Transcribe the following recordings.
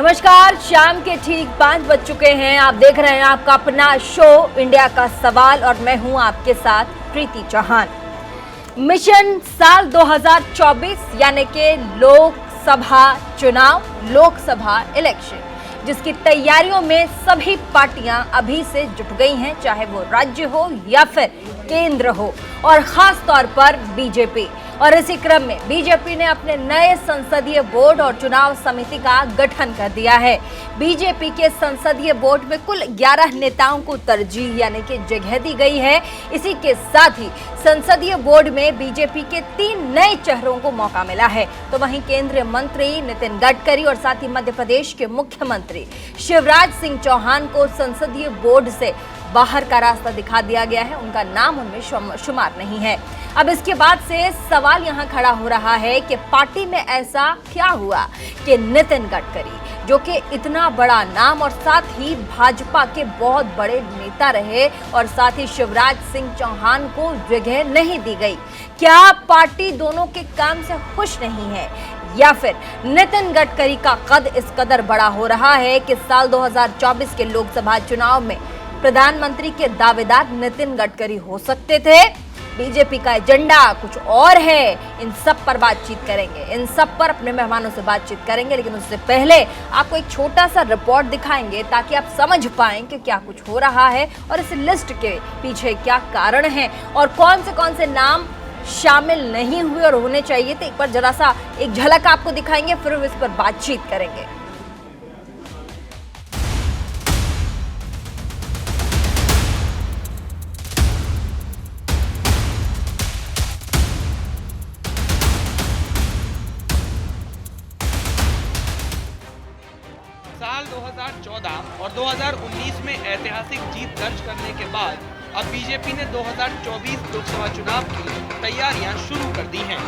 नमस्कार, शाम के ठीक 5 बज चुके हैं। आप देख रहे हैं आपका अपना शो इंडिया का सवाल और मैं हूं आपके साथ प्रीति चौहान। मिशन साल 2024 यानी कि लोकसभा चुनाव, लोकसभा इलेक्शन, जिसकी तैयारियों में सभी पार्टियां अभी से जुट गई हैं, चाहे वो राज्य हो या फिर केंद्र हो, और खास तौर पर बीजेपी। और इसी क्रम में बीजेपी ने अपने नए संसदीय बोर्ड और चुनाव समिति का गठन कर दिया है। बीजेपी के संसदीय बोर्ड में कुल 11 नेताओं को तरजीह यानी कि जगह दी गई है। इसी के साथ ही संसदीय बोर्ड में बीजेपी के 3 नए चेहरों को मौका मिला है। तो वहीं केंद्रीय मंत्री नितिन गडकरी और साथ ही मध्य प्रदेश के मुख्यमंत्री शिवराज सिंह चौहान को संसदीय बोर्ड से बाहर का रास्ता दिखा दिया गया है। उनका नाम उनमें शुमार नहीं है। अब इसके बाद से सवाल यहां खड़ा हो रहा है कि पार्टी में ऐसा क्या हुआ कि नितिन गडकरी, जो कि इतना बड़ा नाम और साथ ही भाजपा के बहुत बड़े नेता रहे, और साथ ही शिवराज सिंह चौहान को जगह नहीं दी गई। क्या पार्टी दोनों के काम से खुश नहीं है, या फिर नितिन गडकरी का कद इस कदर बड़ा हो रहा है कि साल 2024 के लोकसभा चुनाव में प्रधानमंत्री के दावेदार नितिन गडकरी हो सकते थे? बीजेपी का एजेंडा कुछ और है। इन सब पर बातचीत करेंगे, इन सब पर अपने मेहमानों से बातचीत करेंगे, लेकिन उससे पहले आपको एक छोटा सा रिपोर्ट दिखाएंगे ताकि आप समझ पाएं कि क्या कुछ हो रहा है और इस लिस्ट के पीछे क्या कारण है और कौन से नाम शामिल नहीं हुए और होने चाहिए थे। एक बार जरा सा एक झलक आपको दिखाएंगे, फिर इस पर बातचीत करेंगे। साल 2014 और 2019 में ऐतिहासिक जीत दर्ज करने के बाद अब बीजेपी ने 2024 लोकसभा चुनाव की तैयारियां शुरू कर दी हैं।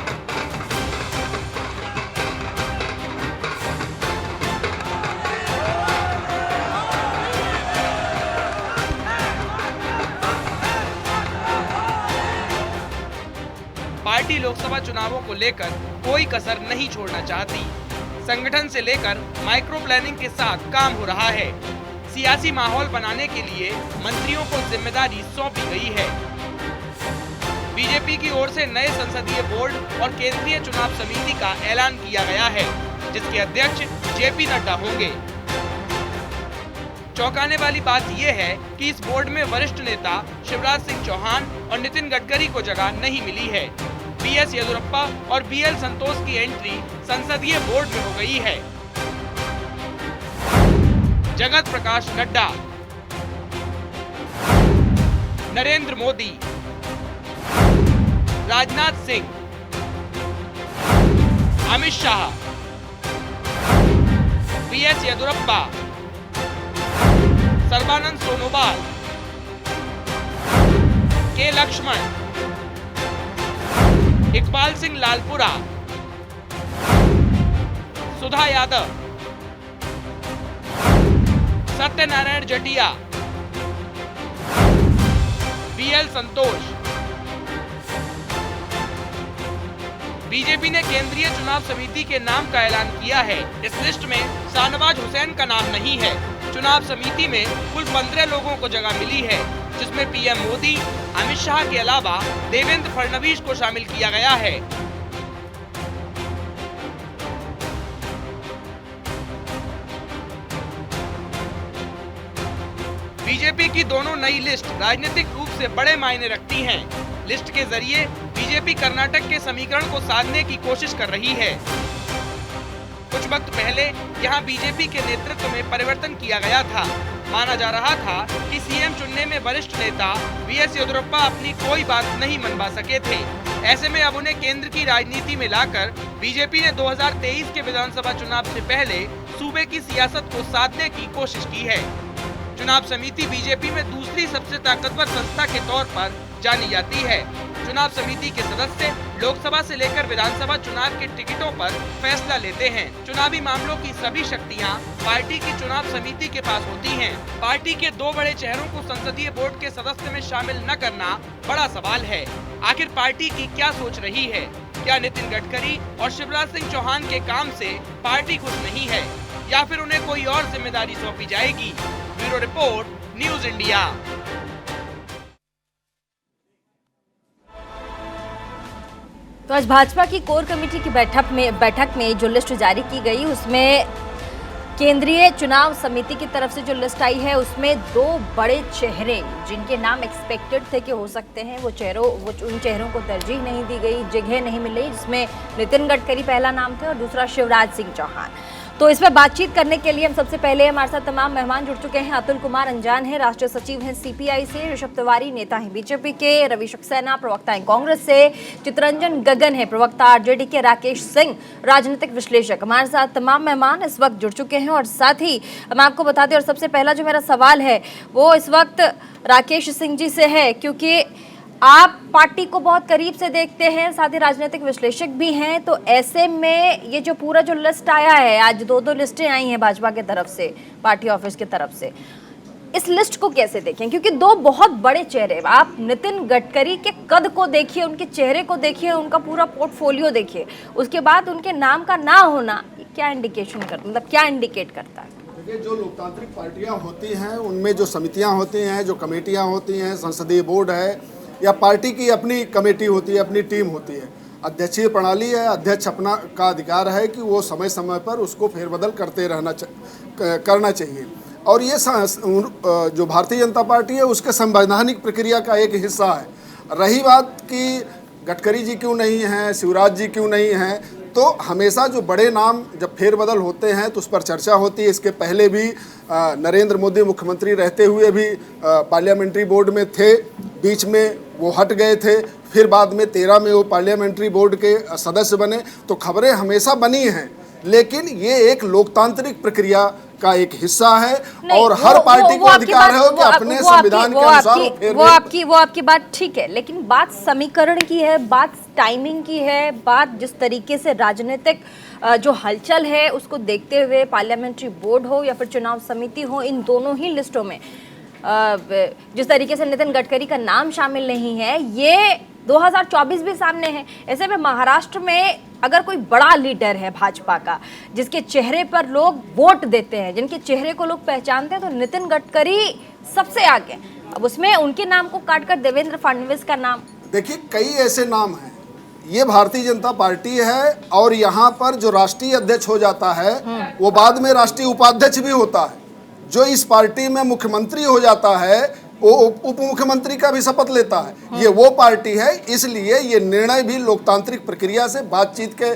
पार्टी लोकसभा चुनावों को लेकर कोई कसर नहीं छोड़ना चाहती। संगठन से लेकर माइक्रो प्लानिंग के साथ काम हो रहा है। सियासी माहौल बनाने के लिए मंत्रियों को जिम्मेदारी सौंपी गई है। बीजेपी की ओर से नए संसदीय बोर्ड और केंद्रीय चुनाव समिति का ऐलान किया गया है, जिसके अध्यक्ष जेपी नड्डा होंगे। चौंकाने वाली बात यह है कि इस बोर्ड में वरिष्ठ नेता शिवराज सिंह चौहान और नितिन गडकरी को जगह नहीं मिली है। बीएस येदियुरप्पा और बीएल संतोष की एंट्री संसदीय बोर्ड में हो गई है। जगत प्रकाश नड्डा, नरेंद्र मोदी, राजनाथ सिंह, अमित शाह, बीएस येदियुरप्पा, सर्बानंद सोनोवाल, के लक्ष्मण, इकबाल सिंह लालपुरा, सुधा यादव, सत्यनारायण जटिया, बीएल संतोष। बीजेपी ने केंद्रीय चुनाव समिति के नाम का ऐलान किया है। इस लिस्ट में शाहनवाज हुसैन का नाम नहीं है। चुनाव समिति में कुल 15 लोगों को जगह मिली है, जिसमें पीएम मोदी, अमित शाह के अलावा देवेंद्र फडणवीस को शामिल किया गया है। बीजेपी की दोनों नई लिस्ट राजनीतिक रूप से बड़े मायने रखती हैं। लिस्ट के जरिए बीजेपी कर्नाटक के समीकरण को साधने की कोशिश कर रही है। कुछ वक्त पहले यहां बीजेपी के नेतृत्व में परिवर्तन किया गया था। माना जा रहा था कि सीएम चुनने में वरिष्ठ नेता बीएस येदियुरप्पा अपनी कोई बात नहीं मनवा सके थे। ऐसे में अब उन्हें केंद्र की राजनीति में लाकर बीजेपी ने 2023 के विधानसभा चुनाव से पहले सूबे की सियासत को साधने की कोशिश की है। चुनाव समिति बीजेपी में दूसरी सबसे ताकतवर संस्था के तौर पर जानी जाती है। चुनाव समिति के सदस्य लोकसभा से लेकर विधानसभा चुनाव के टिकटों पर फैसला लेते हैं। चुनावी मामलों की सभी शक्तियां पार्टी की चुनाव समिति के पास होती हैं। पार्टी के 2 बड़े चेहरों को संसदीय बोर्ड के सदस्य में शामिल न करना बड़ा सवाल है। आखिर पार्टी की क्या सोच रही है? क्या नितिन गडकरी और शिवराज सिंह चौहान के काम से पार्टी खुश नहीं है, या फिर उन्हें कोई और जिम्मेदारी सौंपी जाएगी। Bureau report, news India. तो आज भाजपा की कोर कमेटी की बैठक में जो लिस्ट जारी की गई उसमें केंद्रीय चुनाव समिति की तरफ से जो लिस्ट आई है उसमें 2 बड़े चेहरे जिनके नाम एक्सपेक्टेड थे कि हो सकते हैं उन चेहरों को तरजीह नहीं दी गई, जगह नहीं मिल रही, जिसमें नितिन गडकरी पहला नाम थे और दूसरा शिवराज सिंह चौहान। तो इस पर बातचीत करने के लिए हम सबसे पहले हमारे साथ तमाम मेहमान जुड़ चुके हैं। अतुल कुमार अंजान है, राष्ट्रीय सचिव हैं सीपीआई से, ऋषभ तिवारी नेता हैं बीजेपी के, रवि सक्सेना प्रवक्ता हैं कांग्रेस से, चितरंजन गगन है प्रवक्ता आरजेडी के, राकेश सिंह राजनीतिक विश्लेषक। हमारे साथ तमाम मेहमान इस वक्त जुड़ चुके हैं और साथ ही हम आपको बता दें, और सबसे पहला जो मेरा सवाल है वो इस वक्त राकेश सिंह जी से है, क्योंकि आप पार्टी को बहुत करीब से देखते हैं, साथ ही राजनीतिक विश्लेषक भी हैं। तो ऐसे में ये जो पूरा जो लिस्ट आया है, आज 2 लिस्टें आई हैं भाजपा की तरफ से, पार्टी ऑफिस की तरफ से, इस लिस्ट को कैसे देखें? क्योंकि 2 बहुत बड़े चेहरे, आप नितिन गडकरी के कद को देखिए, उनके चेहरे को देखिए, उनका पूरा पोर्टफोलियो देखिए, उसके बाद उनके नाम का ना होना क्या इंडिकेशन करता, मतलब क्या इंडिकेट करता है? देखिए, जो लोकतांत्रिक पार्टियां होती हैं उनमें जो समितियां होती हैं, जो कमेटियां होती हैं, संसदीय बोर्ड है या पार्टी की अपनी कमेटी होती है, अपनी टीम होती है, अध्यक्षीय प्रणाली है, अध्यक्ष अपना का अधिकार है कि वो समय समय पर उसको फेरबदल करते करना चाहिए। और ये जो भारतीय जनता पार्टी है उसके संवैधानिक प्रक्रिया का एक हिस्सा है। रही बात कि गडकरी जी क्यों नहीं हैं, शिवराज जी क्यों नहीं हैं, तो हमेशा जो बड़े नाम जब फेरबदल होते हैं तो उस पर चर्चा होती है। इसके पहले भी नरेंद्र मोदी मुख्यमंत्री रहते हुए भी पार्लियामेंट्री बोर्ड में थे, बीच में वो हट गए थे, फिर बाद में 13 में वो पार्लियामेंट्री बोर्ड के सदस्य बने। तो खबरें हमेशा बनी हैं, लेकिन ये एक लोकतांत्रिक प्रक्रिया का एक हिस्सा है और हर पार्टी को अधिकार है कि अपने संविधान के अनुसार वो आपकी बात ठीक है, लेकिन बात समीकरण की है, बात टाइमिंग की है, बात जिस तरीके से राजनीतिक जो हलचल है उसको देखते हुए पार्लियामेंट्री बोर्ड हो या फिर चुनाव समिति हो, इन दोनों ही लिस्टों में जिस तरीके से नितिन गडकरी का नाम शामिल नहीं है, ये 2024 भी सामने है। ऐसे में महाराष्ट्र में अगर कोई बड़ा लीडर है भाजपा का, जिसके चेहरे पर लोग वोट देते हैं, जिनके चेहरे को लोग पहचानते हैं, तो नितिन गडकरी सबसे आगे। अब उसमें उनके नाम को काटकर देवेंद्र फडणवीस का नाम, देखिए कई ऐसे नाम हैं। ये भारतीय जनता पार्टी है और यहाँ पर जो राष्ट्रीय अध्यक्ष हो जाता है वो बाद में राष्ट्रीय उपाध्यक्ष भी होता है। जो इस पार्टी में मुख्यमंत्री हो जाता है वो उप मुख्यमंत्री का भी शपथ लेता है। ये वो पार्टी है, इसलिए ये निर्णय भी लोकतांत्रिक प्रक्रिया से बातचीत के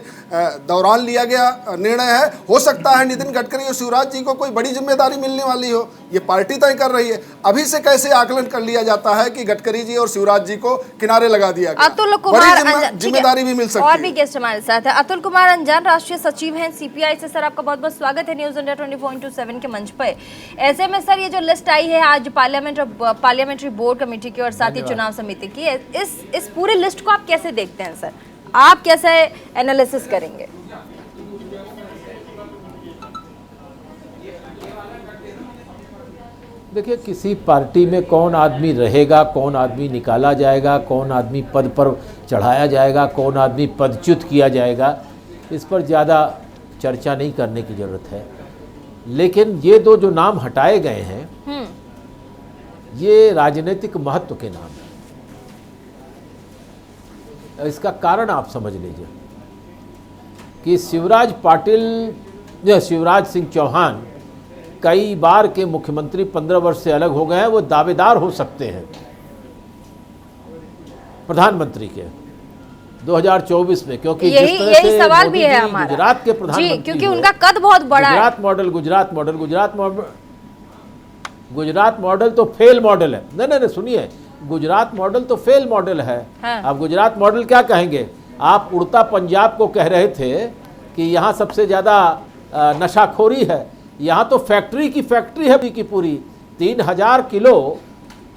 दौरान लिया गया निर्णय है। हो सकता है नितिन गडकरी और शिवराज जी को कोई बड़ी जिम्मेदारी मिलने वाली हो, ये पार्टी तय कर रही है। अभी से कैसे आकलन कर लिया जाता है कि गडकरी जी और शिवराज जी को किनारे लगा दिया गया? अतुल कुमार जिम्मेदारी भी मिल सकती है। और भी गेस्ट हमारे साथ है, अतुल कुमार अंजान राष्ट्रीय सचिव हैं सीपीआई से। सर, आपका बहुत बहुत स्वागत है न्यूज इंडिया 24/7 के मंच पर। ऐसे में सर, ये जो लिस्ट आई है आज पार्लियामेंट्री बोर्ड कमेटी की और साथ ही चुनाव समिति की, इस पूरे लिस्ट को आप कैसे देखते हैं सर? आप कैसे एनालिसिस करेंगे? देखिए, किसी पार्टी में कौन आदमी रहेगा, कौन आदमी निकाला जाएगा, कौन आदमी पद पर चढ़ाया जाएगा, कौन आदमी पदच्युत किया जाएगा, इस पर ज़्यादा चर्चा नहीं करने की ज़रूरत है। लेकिन ये 2 जो नाम हटाए गए हैं ये राजनीतिक महत्व के नाम है। इसका कारण आप समझ लीजिए कि शिवराज सिंह चौहान कई बार के मुख्यमंत्री 15 वर्ष से अलग हो गए हैं, वो दावेदार हो सकते हैं प्रधानमंत्री के 2024 में, क्योंकि यही सवाल भी है हमारा गुजरात के प्रधानमंत्री, क्योंकि उनका कद बहुत बड़ा है। गुजरात मॉडल तो फेल मॉडल है। नहीं, सुनिए, गुजरात मॉडल तो फेल मॉडल है। हाँ। आप गुजरात मॉडल क्या कहेंगे? आप उड़ता पंजाब को कह रहे थे कि यहाँ सबसे ज़्यादा नशाखोरी है। यहाँ तो फैक्ट्री है की पूरी 3000 किलो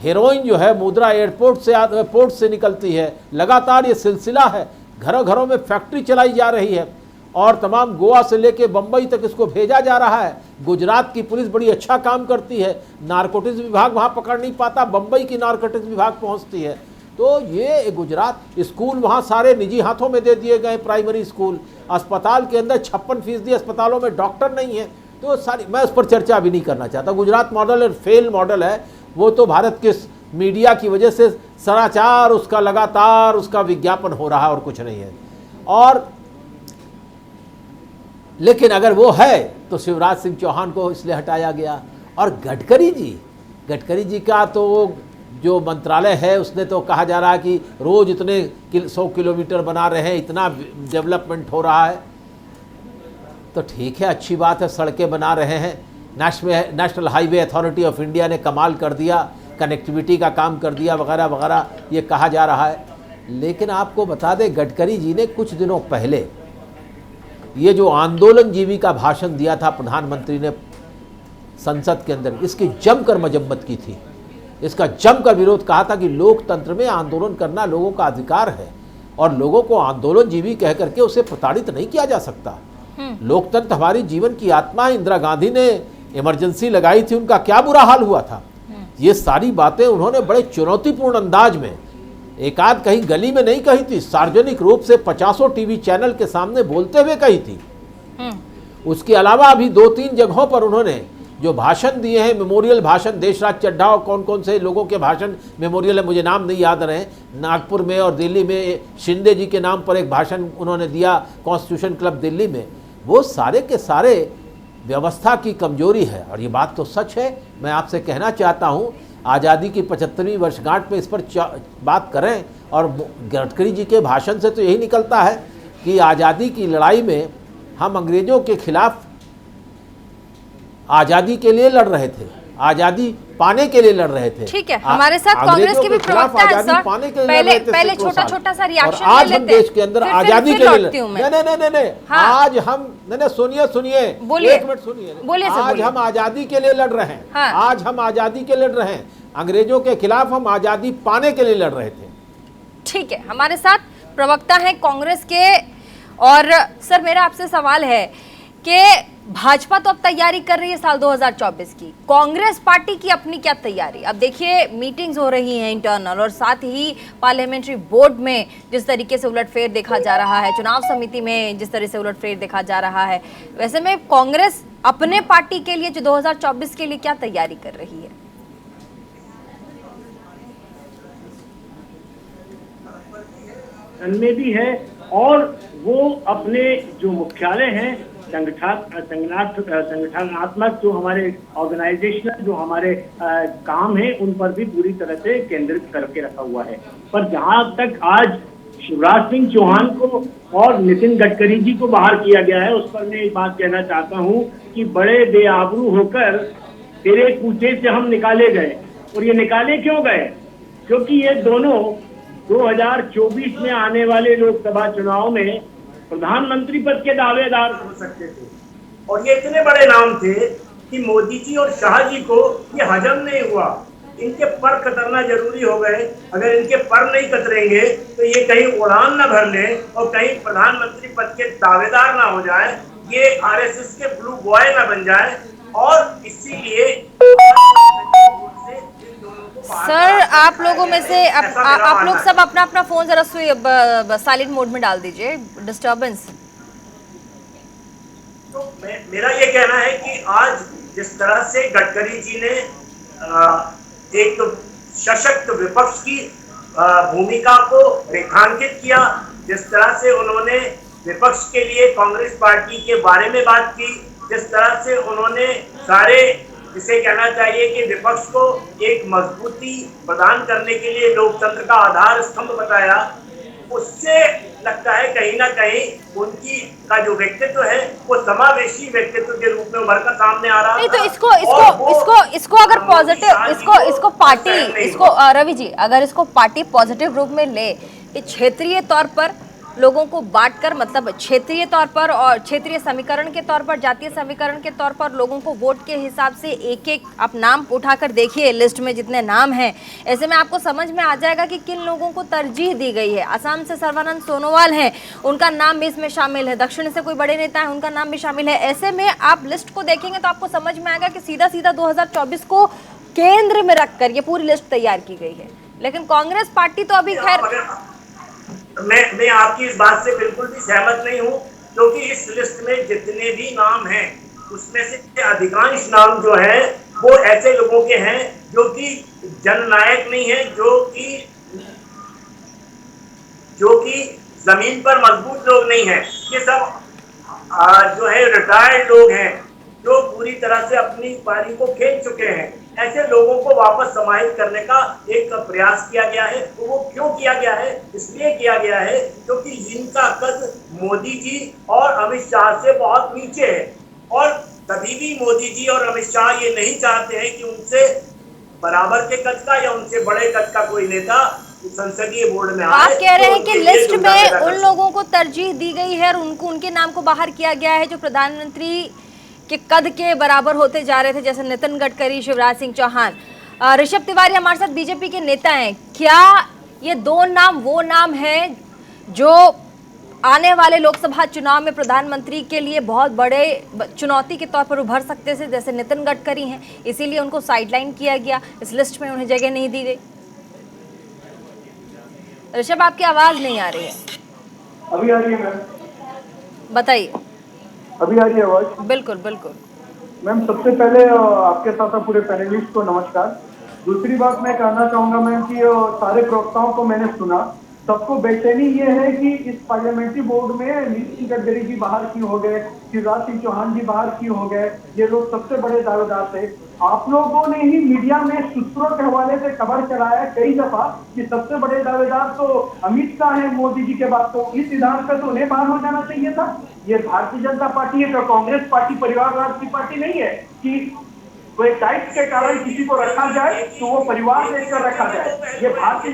हेरोइन जो है मुद्रा एयरपोर्ट से निकलती है। लगातार ये सिलसिला है, घरों घरों में फैक्ट्री चलाई जा रही है और तमाम गोवा से लेके बम्बई तक इसको भेजा जा रहा है। गुजरात की पुलिस बड़ी अच्छा काम करती है, नारकोटिक्स विभाग वहाँ पकड़ नहीं पाता, बम्बई की नारकोटिक्स विभाग पहुँचती है। तो ये गुजरात स्कूल वहाँ सारे निजी हाथों में दे दिए गए, प्राइमरी स्कूल। अस्पताल के अंदर 56% अस्पतालों में डॉक्टर नहीं है। तो सारी, मैं उस पर चर्चा भी नहीं करना चाहता। गुजरात मॉडल और फेल मॉडल है, वो तो भारत के मीडिया की वजह से सराचार उसका लगातार उसका विज्ञापन हो रहा है और कुछ नहीं है। और लेकिन अगर वो है तो शिवराज सिंह चौहान को इसलिए हटाया गया। और गडकरी जी का तो जो मंत्रालय है उसने तो कहा जा रहा है कि रोज इतने 100 किलोमीटर बना रहे हैं, इतना डेवलपमेंट हो रहा है। तो ठीक है, अच्छी बात है, सड़कें बना रहे हैं। National highway authority of India ने कमाल कर दिया, कनेक्टिविटी का काम कर दिया, वगैरह वगैरह ये कहा जा रहा है। लेकिन आपको बता दें, गडकरी जी ने कुछ दिनों पहले ये जो आंदोलन जीवी का भाषण दिया था प्रधानमंत्री ने संसद के अंदर, इसकी जमकर मजम्मत की थी, इसका जमकर विरोध कहा था कि लोकतंत्र में आंदोलन करना लोगों का अधिकार है और लोगों को आंदोलन जीवी कह करके उसे प्रताड़ित नहीं किया जा सकता। लोकतंत्र हमारी जीवन की आत्मा है। इंदिरा गांधी ने इमरजेंसी लगाई थी, उनका क्या बुरा हाल हुआ था। ये सारी बातें उन्होंने बड़े चुनौतीपूर्ण अंदाज में, एक आध कहीं गली में नहीं कही थी, सार्वजनिक रूप से 50 टीवी चैनल के सामने बोलते हुए कही थी। उसके अलावा अभी 2-3 जगहों पर उन्होंने जो भाषण दिए हैं, मेमोरियल भाषण, देशराज चड्ढा और कौन कौन से लोगों के भाषण मेमोरियल है, मुझे नाम नहीं याद रहे। नागपुर में और दिल्ली में शिंदे जी के नाम पर एक भाषण उन्होंने दिया कॉन्स्टिट्यूशन क्लब दिल्ली में। वो सारे के सारे व्यवस्था की कमजोरी है और ये बात तो सच है। मैं आपसे कहना चाहता हूँ, आज़ादी की 75वीं वर्षगांठ में इस पर बात करें। और गडकरी जी के भाषण से तो यही निकलता है कि आज़ादी की लड़ाई में हम अंग्रेज़ों के खिलाफ आज़ादी के लिए लड़ रहे थे, आज़ादी पाने के लिए लड़ रहे थे। ठीक है, हमारे साथ कांग्रेस के भी प्रवक्ता हैं सर। पहले छोटा सा रिएक्शन ले लेते हैं। आज हम देश के अंदर आज़ादी के लिए नहीं, आज हम सुनिए, एक मिनट सुनिए। आज हम आज़ादी के लिए लड़ रहे हैं, आज हम आज़ादी के लिए लड़ रहे हैं। अंग्रेजों के खिलाफ हम आज़ादी पाने के लिए लड़ रहे थे। ठीक है, हमारे साथ प्रवक्ता हैं कांग्रेस के। और सर, मेरा आपसे सवाल है कि भाजपा तो अब तैयारी कर रही है साल 2024 की, कांग्रेस पार्टी की अपनी क्या तैयारी? अब देखिए, मीटिंग्स हो रही हैं इंटरनल और साथ ही पार्लियामेंट्री बोर्ड में जिस तरीके से उलटफेर देखा जा रहा है, चुनाव समिति में जिस तरह से उलटफेर देखा जा रहा है, वैसे में कांग्रेस अपने पार्टी के लिए जो 2024 के लिए क्या तैयारी कर रही है? में भी है और वो अपने जो मुख्यालय हैं, संगठनात्मक जो हमारे ऑर्गेनाइजेशनल जो हमारे काम है, उन पर भी पूरी तरह से केंद्रित करके रखा हुआ है। पर जहां तक आज शिवराज सिंह चौहान को और नितिन गडकरी जी को बाहर किया गया है, उस पर मैं एक बात कहना चाहता हूं कि बड़े बेआबरू होकर तेरे कूचे से हम निकाले गए। और ये निकाले क्यों गए? क्योंकि ये दोनों 2024 में आने वाले लोकसभा चुनाव में प्रधानमंत्री पद के दावेदार हो सकते थे और ये इतने बड़े नाम थे कि मोदी जी और शाह जी को ये हजम नहीं हुआ। इनके पर कतरना जरूरी हो गए। अगर इनके पर नहीं कतरेंगे तो ये कहीं उड़ान ना भर ले और कहीं प्रधानमंत्री पद के दावेदार ना हो जाए, ये आरएसएस के ब्लू बॉय ना बन जाए। और इसीलिए सर, आप लोगों में से आप लोग सब अपना अपना फोन जरा साइलेंट मोड में डाल दीजिए, डिस्टर्बेंस। तो मेरा ये कहना है कि आज जिस तरह से गडकरी जी ने एक सशक्त विपक्ष की भूमिका को रेखांकित किया, जिस तरह से उन्होंने विपक्ष के लिए कांग्रेस पार्टी के बारे में बात की, जिस तरह से उन्होंने सारे, जिसे कहना चाहिए कि विपक्ष को एक मजबूती प्रदान करने के लिए लोकतंत्र का आधार स्तंभ बताया, उससे लगता है कहीं ना कहीं उनकी का जो व्यक्तित्व है वो समावेशी व्यक्तित्व के रूप में उभर कर सामने आ रहा है। नहीं तो इसको अगर पॉजिटिव, इसको पार्टी, रवि जी, अगर इसको पार्टी पॉजिटिव रूप में ले कि क्षेत्रीय तौर पर लोगों को बांटकर, मतलब क्षेत्रीय तौर पर और क्षेत्रीय समीकरण के तौर पर, जातीय समीकरण के तौर पर लोगों को वोट के हिसाब से एक एक आप नाम उठाकर देखिए, लिस्ट में जितने नाम हैं, ऐसे में आपको समझ में आ जाएगा कि किन लोगों को तरजीह दी गई है। असम से सर्बानंद सोनोवाल हैं, उनका नाम भी इसमें शामिल है। दक्षिण से कोई बड़े नेता हैं, उनका नाम भी शामिल है। ऐसे में आप लिस्ट को देखेंगे तो आपको समझ में आएगा कि सीधा सीधा 2024 को केंद्र में रखकर ये पूरी लिस्ट तैयार की गई है। लेकिन कांग्रेस पार्टी तो अभी खैर, मैं आपकी इस बात से बिल्कुल भी सहमत नहीं हूं, क्योंकि इस लिस्ट में जितने भी नाम हैं उसमें से अधिकांश नाम जो है वो ऐसे लोगों के हैं जो कि जननायक नहीं है, जो कि जमीन पर मजबूत लोग नहीं है। ये सब जो है रिटायर्ड लोग हैं जो पूरी तरह से अपनी पारी को खेल चुके हैं। ऐसे लोगों को वापस समाहित करने का एक प्रयास किया गया है। तो वो क्यों किया गया है? इसलिए किया गया है क्योंकि इनका कद मोदी जी और अमित शाह से बहुत नीचे है, और कभी भी मोदी जी और अमित शाह ये नहीं चाहते हैं कि उनसे बराबर के कद का या उनसे बड़े कद का कोई नेता संसदीय बोर्ड में आए। आप कह रहे हैं तो कि ये लिस्ट दुविधा में पैदा कर उन लोगों को तरजीह दी गई है और उनके नाम को बाहर किया गया है जो प्रधानमंत्री के कद के बराबर होते जा रहे थे, जैसे नितिन गडकरी, शिवराज सिंह चौहान। ऋषभ तिवारी हमारे साथ बीजेपी के नेता हैं। क्या ये दो नाम वो नाम हैं जो आने वाले लोकसभा चुनाव में प्रधानमंत्री के लिए बहुत बड़े चुनौती के तौर पर उभर सकते थे? जैसे नितिन गडकरी हैं, इसीलिए उनको साइडलाइन किया गया, इस लिस्ट में उन्हें जगह नहीं दी गई। ऋषभ, आपकी आवाज नहीं आ रही है। अभी आ रही है मैम? बताइए। अभी आ रही है आवाज? बिल्कुल बिल्कुल। मैम, सबसे पहले आपके साथ पूरे पैनलिस्ट को नमस्कार। दूसरी बात मैं कहना चाहूंगा मैम कि सारे प्रवक्ताओं को मैंने सुना, सबको बेचैनी ये है कि इस पार्लियामेंट्री बोर्ड में नितिन गडकरी जी बाहर क्यों हो गए, शिवराज सिंह चौहान जी बाहर क्यों हो गए। ये लोग सबसे बड़े दावेदार थे। आप लोगों ने ही मीडिया में सूत्रों के हवाले से खबर चलाया कई दफा कि सबसे बड़े दावेदार तो अमित शाह है मोदी जी के बाद, तो इस सिद्धांत पर तो उन्हें बाहर हो जाना चाहिए था। ये भारतीय जनता पार्टी है तो कांग्रेस पार्टी परिवारवाद की पार्टी नहीं है कि कोई दायित्व के कारण किसी को रखा जाए तो वो परिवार देखकर रखा जाए। ये भारतीय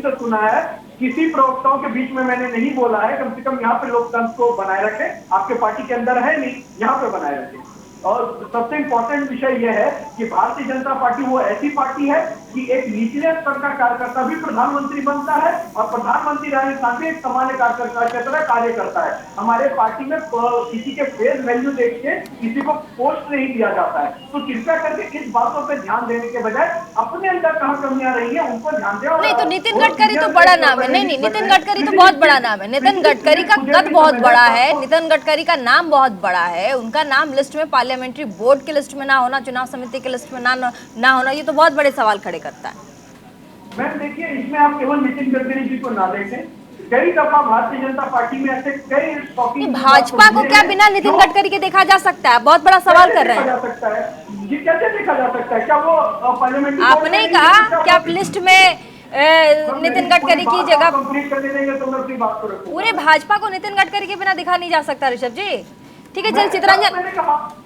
से सुना है, किसी प्रवक्ताओं के बीच में मैंने नहीं बोला है। कम से कम यहाँ पे लोकतंत्र को बनाए रखें। आपके पार्टी के अंदर है नहीं, यहाँ पे बनाए रखें। और सबसे इम्पोर्टेंट विषय यह है कि भारतीय जनता पार्टी वो ऐसी पार्टी है कि एक निचले स्तर का कार्यकर्ता भी प्रधानमंत्री बनता है और प्रधानमंत्री राजस्थान भी एक सामान्य कार्यकर्ता की तरह कार्य करता है। हमारे पार्टी में किसी के फेस वैल्यू देख के किसी को पोस्ट नहीं दिया जाता है। तो कृपया करके इस बातों पर ध्यान देने के बजाय अपने अंदर कहाँ कमियां रही है उनको ध्यान दें। नहीं, तो नितिन गडकरी तो बड़ा नाम है। नहीं, नितिन गडकरी तो बहुत बड़ा नाम है। नितिन गडकरी का कद बहुत बड़ा है, नितिन गडकरी का नाम बहुत बड़ा है। उनका नाम लिस्ट में, पार्लियामेंट्री बोर्ड के लिस्ट में ना होना, चुनाव समिति के लिस्ट में ना होना, ये तो बहुत बड़े सवाल खड़े करता है। मैम देखिए, इसमें आप केवल नितिन गडकरी जी को ना देखें, कई दफा भारतीय जनता पार्टी में ऐसे कई शॉकिंग भाजपा को क्या बिना नितिन गडकरी के देखा जा सकता है? बहुत बड़ा सवाल कर रहे हैं। ये कैसे देखा जा सकता है? क्या वो पार्लियामेंट्री आपने ही कहा कि आप लिस्ट में नितिन गडकरी की जगह कंप्लीट करने देंगे तो मैं अपनी बात को रखूंगा। पूरे भाजपा को नितिन गडकरी के बिना देखा नहीं जा सकता ऋषभ जी। ठीक है, चल चितरंजन।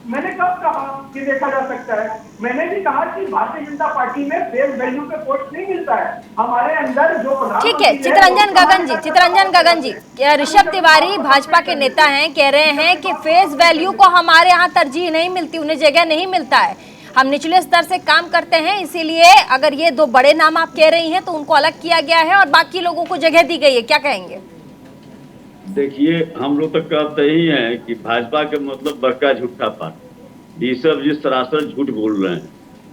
मैंने कब कहा कि देखा जा सकता है? मैंने भी कहा कि भारतीय जनता पार्टी में फेस वैल्यू पे पोस्ट नहीं मिलता है। हमारे अंदर जो ठीक है, चितरंजन गगन जी, क्या ऋषभ तिवारी भाजपा के नेता हैं, कह रहे हैं कि फेस वैल्यू को हमारे यहाँ तरजीह नहीं मिलती, उन्हें जगह नहीं मिलता है। हम निचले स्तर से काम करते हैं, इसीलिए अगर ये दो बड़े नाम आप कह रही हैं तो उनको अलग किया गया है और बाकी लोगों को जगह दी गई है। क्या कहेंगे? देखिए, हम लोग तो कहते ही हैं कि भाजपा के मतलब बड़का झूठा पार्टी। ये सब जिस सरासर झूठ बोल रहे हैं।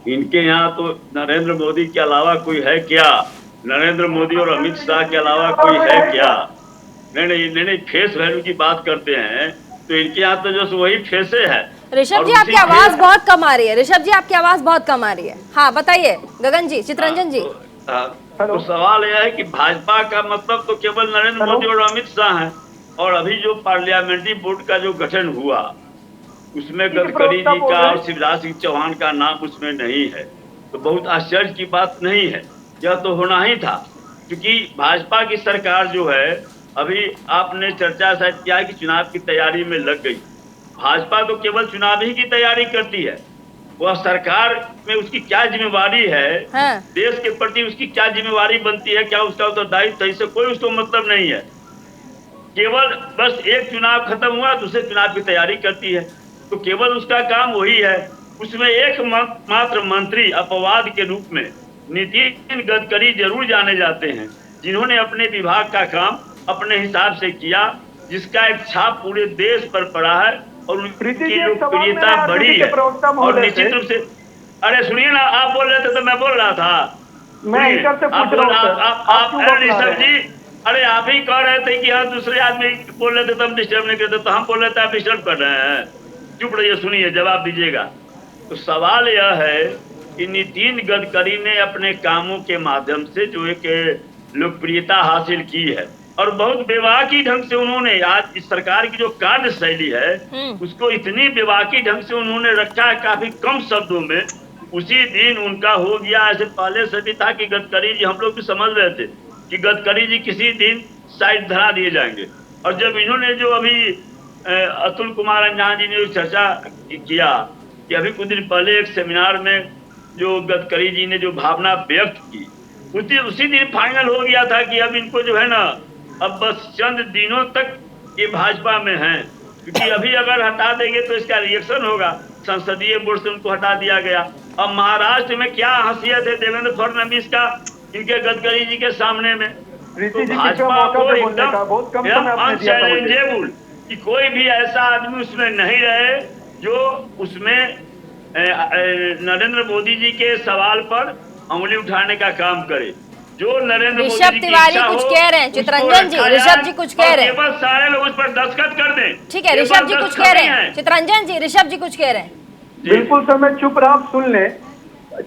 इनके यहाँ तो नरेंद्र मोदी के अलावा कोई है क्या? नरेंद्र मोदी और अमित शाह के अलावा कोई है क्या? नहीं, फेस वैल्यू की बात करते हैं तो इनके यहाँ तो जो वही फेसे है। ऋषभ जी, आपकी आवाज बहुत कम आ रही है। ऋषभ जी, आपकी आवाज बहुत कम आ रही है। हाँ बताइए गगन जी, चितरंजन जी। तो सवाल यह है कि भाजपा का मतलब तो केवल नरेंद्र मोदी और अमित शाह है, और अभी जो पार्लियामेंट्री बोर्ड का जो गठन हुआ उसमें गडकरी जी का और शिवराज सिंह चौहान का नाम उसमें नहीं है, तो बहुत आश्चर्य की बात नहीं है। यह तो होना ही था, क्योंकि भाजपा की सरकार जो है, अभी आपने चर्चा शायद किया कि चुनाव की तैयारी में लग गई। भाजपा तो केवल चुनाव ही की तैयारी करती है। वह सरकार में उसकी क्या जिम्मेवारी है, हाँ। देश के प्रति उसकी क्या जिम्मेवारी बनती है, क्या उसका उत्तरदायित्व, इससे कोई उसको मतलब नहीं है। केवल बस एक चुनाव खत्म हुआ, दूसरे चुनाव की तैयारी करती है, तो केवल उसका काम वही है। उसमें एक मात्र मंत्री अपवाद के रूप में नितिन गडकरी जरूर जाने जाते हैं, जिन्होंने अपने विभाग का काम अपने हिसाब से किया, जिसका एक छाप पूरे देश पर पड़ा है और उनकी लोकप्रियता बढ़ी है। और निश्चित रूप से, अरे सुनिए ना, आप बोल रहे थे तो मैं बोल रहा था। अरे आप ही कह रहे थे कि हाँ दूसरे आदमी बोल रहे थे तो हम डिस्टर्ब नहीं करते, तो हम बोल रहे थे आप डिस्टर्ब कर रहे हैं। चुप रहिए, सुनिए, जवाब दीजिएगा। तो सवाल यह है कि नितिन गडकरी ने अपने कामों के माध्यम से जो एक लोकप्रियता हासिल की है और बहुत बेबाकी ढंग से उन्होंने आज इस सरकार की जो कार्यशैली है उसको इतनी बेबाकी ढंग से उन्होंने रखा है काफी कम शब्दों में। उसी दिन उनका हो गया, ऐसे पहले से भी था कि गडकरी जी, हम लोग भी समझ रहे थे कि गडकरी जी किसी दिन साइड धरा दिए जाएंगे। और जब इन्होंने जो अभी अतुल कुमार अंजान जी ने चर्चा किया कि अभी कुछ दिन पहले एक सेमिनार में जो गडकरी जी ने जो भावना व्यक्त की, उसी दिन फाइनल हो गया था कि अब इनको जो है ना, अब बस चंद दिनों तक ये भाजपा में हैं, क्योंकि अभी अगर हटा देंगे तो इसका रिएक्शन होगा। संसदीय बोर्ड से उनको हटा दिया गया। अब महाराष्ट्र में क्या हैसियत है देवेंद्र फडणवीस का इनके गडकरी जी के सामने में? तो भाजपा को एकदम अनचैलेंजेबल कि कोई भी ऐसा आदमी उसमें नहीं रहे जो उसमें नरेंद्र मोदी जी के सवाल पर उंगली उठाने का काम करे। जो नरेंद्र मोदी ऋषभ तिवारी कुछ कह रहे हैं, चितरंजन जी, ऋषभ जी कुछ कह रहे हैं, केवल सारे लोग उस पर दस्तखत कर दें। ठीक है, ऋषभ जी कुछ कह रहे हैं, चितरंजन जी, ऋषभ जी कुछ कह रहे हैं। बिल्कुल सर, मैं चुप रहा, आप सुन लें।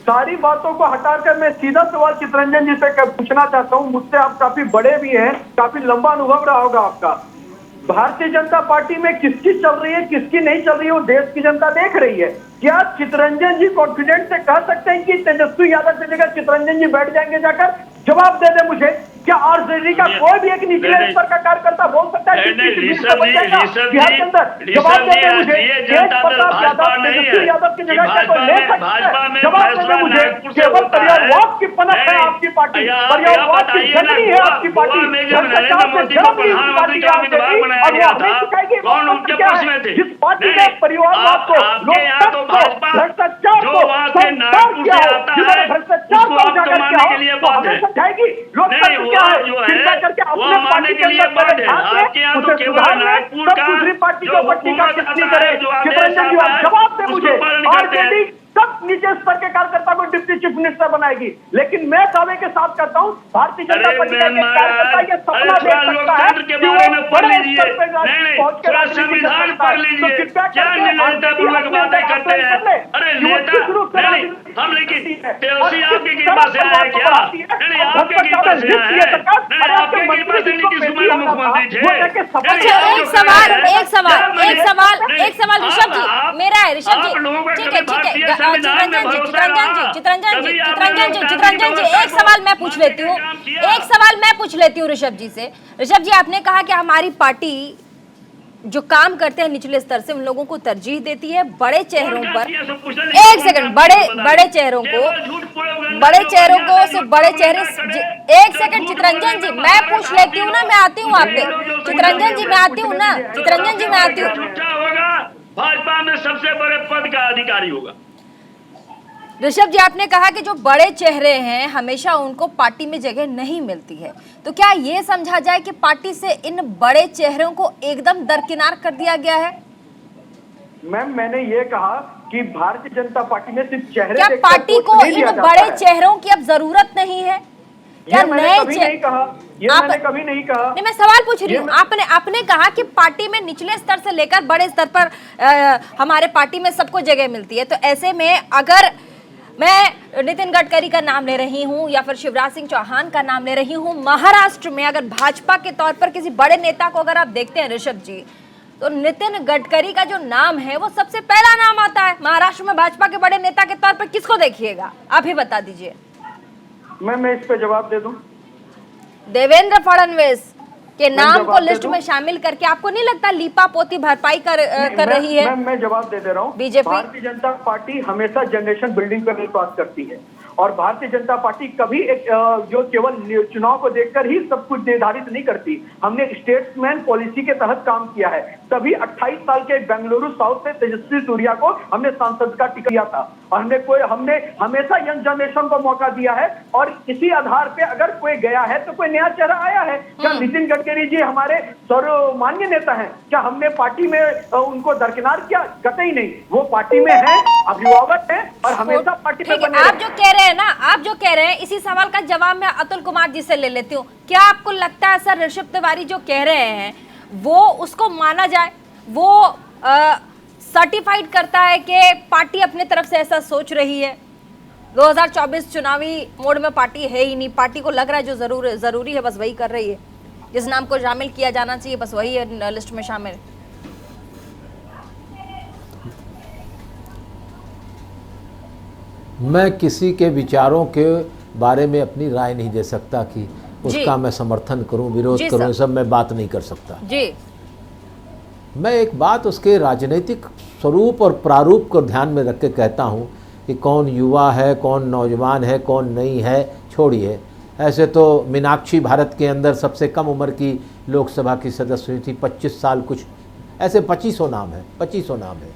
सारी बातों को हटाकर मैं सीधा सवाल चितरंजन जी से पूछना चाहता हूँ। मुझसे आप काफी बड़े भी हैं, काफी लंबा अनुभव रहा होगा आपका। भारतीय जनता पार्टी में किसकी चल रही है, किसकी नहीं चल रही है, वो देश की जनता देख रही है। क्या चितरंजन जी कॉन्फिडेंट से कह सकते हैं कि तेजस्वी यादव की जगह चितरंजन जी बैठ जाएंगे? जाकर जवाब दे दे मुझे। क्या आरजेडी का कोई भी एक निचले स्तर का कार्यकर्ता बोल सकता है बिहार के अंदर? जवाब दे दे मुझे। तेज प्रताप यादव तेजस्वी यादव की जगह क्या कोई ले सकता है? जवाब दे दे मुझे। केवल पर्यावरण की पनप है आपकी पार्टी, पर्यावरण की जननी है आपकी पार्टी। जिस पार्टी के परिवारवाद को, भ्रष्टाचार को संस्कार किया हो, जिन्होंने भ्रष्टाचार को उजागर किया हो, तो हमें समझाएगी लोकतंत्र क्या है? चिंता करके अपने पार्टी के अंदर उसे सुधारने, तब दूसरी पार्टी को पट्टी का कितनी करे? चितरंजन जी जवाब दे मुझे। आरजेडी सब नीचे स्तर के कार्यकर्ता को डिप्टी चीफ मिनिस्टर बनाएगी, लेकिन मैं दावे के साथ कहता हूँ भारतीय जनता पार्टी का कार्यकर्ता ये सपना देख सकता है कि वो बड़े स्तर पे पहुंच कर संविधान पढ़ लीजिए, क्या निर्लजतापूर्वक बातें करते हैं। अरे नेता हम, लेकिन तेजस्वी आपकी कृपा से आया क्या? नहीं, आपकी कृपा से आया है। नहीं, आपकी कृपा से नीतीश कुमार मुख्यमंत्री थे। एक सवाल ऋषभ जी मेरा है, ऋषभ जी, ठीक है, चितरंजन जी, एक सवाल मैं पूछ लेती हूँ ऋषभ जी से। ऋषभ जी, आपने कहा कि हमारी पार्टी जो काम करते हैं निचले स्तर से उन लोगों को तरजीह देती है, बड़े चेहरों पर, एक सेकंड, बड़े चेहरों को सिर्फ बड़े चेहरे, एक सेकंड चितरंजन जी, मैं पूछ लेती हूँ ना, मैं आती हूँ आप पे, चितरंजन जी मैं आती हूँ ना, चितरंजन जी मैं आती हूँ। भाजपा में सबसे बड़े पद का अधिकारी होगा। ऋषभ जी, आपने कहा कि जो बड़े चेहरे हैं हमेशा उनको पार्टी में जगह नहीं मिलती है, तो क्या ये समझा जाए कि पार्टी से इन बड़े चेहरों को एकदम दरकिनार कर दिया गया है? मैम, मैंने ये कहा कि भारतीय जनता पार्टी में सिर्फ चेहरे, क्या पार्टी को इन बड़े चेहरों की अब जरूरत नहीं है? क्या मैंने कभी नहीं कहा, मैंने कभी नहीं कहा। नहीं, मैं सवाल पूछ रही हूँ। आपने कहा कि पार्टी में निचले स्तर से लेकर बड़े स्तर पर हमारे पार्टी में सबको जगह मिलती है, तो ऐसे में अगर मैं नितिन गडकरी का नाम ले रही हूं या फिर शिवराज सिंह चौहान का नाम ले रही हूं, महाराष्ट्र में अगर भाजपा के तौर पर किसी बड़े नेता को अगर आप देखते हैं ऋषभ जी, तो नितिन गडकरी का जो नाम है वो सबसे पहला नाम आता है। महाराष्ट्र में भाजपा के बड़े नेता के तौर पर किसको देखिएगा, आप ही बता दीजिए। मैं इस पे जवाब दे दूं। देवेंद्र फडणवीस के नाम को लिस्ट में शामिल करके आपको नहीं लगता लीपा पोती भरपाई कर रही है? मैं जवाब दे रहा हूँ। बीजेपी, भारतीय जनता पार्टी हमेशा जनरेशन बिल्डिंग पर विश्वास करती है और भारतीय जनता पार्टी कभी एक जो केवल चुनाव को देखकर ही सब कुछ निर्धारित नहीं करती। हमने स्टेट्समैन पॉलिसी के तहत काम किया है। तभी 28 साल के बेंगलुरु साउथ से तेजस्वी सूर्या को हमने सांसद का टिकट दिया था और हमने हमेशा यंग जनरेशन को मौका दिया है, और इसी आधार पे अगर कोई गया है तो कोई नया चेहरा आया है। क्या नितिन गडकरी जी हमारे सर्वमान्य नेता हैं? क्या हमने पार्टी में उनको दरकिनार किया? कतई नहीं, वो पार्टी में है, अभिभावक है और हमेशा पार्टी में बने आप जो कह रहे हैं ना, आप जो कह रहे हैं, इसी सवाल का जवाब मैं अतुल कुमार जी से ले लेती हूँ। क्या आपको लगता है सर ऋषभ तिवारी जो कह रहे हैं वो उसको माना जाए, वो सर्टिफाइड करता है कि पार्टी अपने तरफ से ऐसा सोच रही है? 2024 चुनावी मोड में पार्टी है ही नहीं, पार्टी को लग रहा है जो जरूरी है बस वही कर रही है, जिस नाम को शामिल किया जाना चाहिए बस वही है लिस्ट में शामिल। मैं किसी के विचारों के बारे में अपनी राय नहीं दे सकता कि उसका मैं समर्थन करूं, विरोध करूं, सब मैं बात नहीं कर सकता जी। मैं एक बात उसके राजनीतिक स्वरूप और प्रारूप को ध्यान में रख के कहता हूं कि कौन युवा है, कौन नौजवान है, कौन नहीं है, छोड़िए। ऐसे तो मीनाक्षी भारत के अंदर सबसे कम उम्र की लोकसभा की सदस्य हुई थी, 25 साल कुछ, ऐसे 2500 नाम है, 2500 नाम है।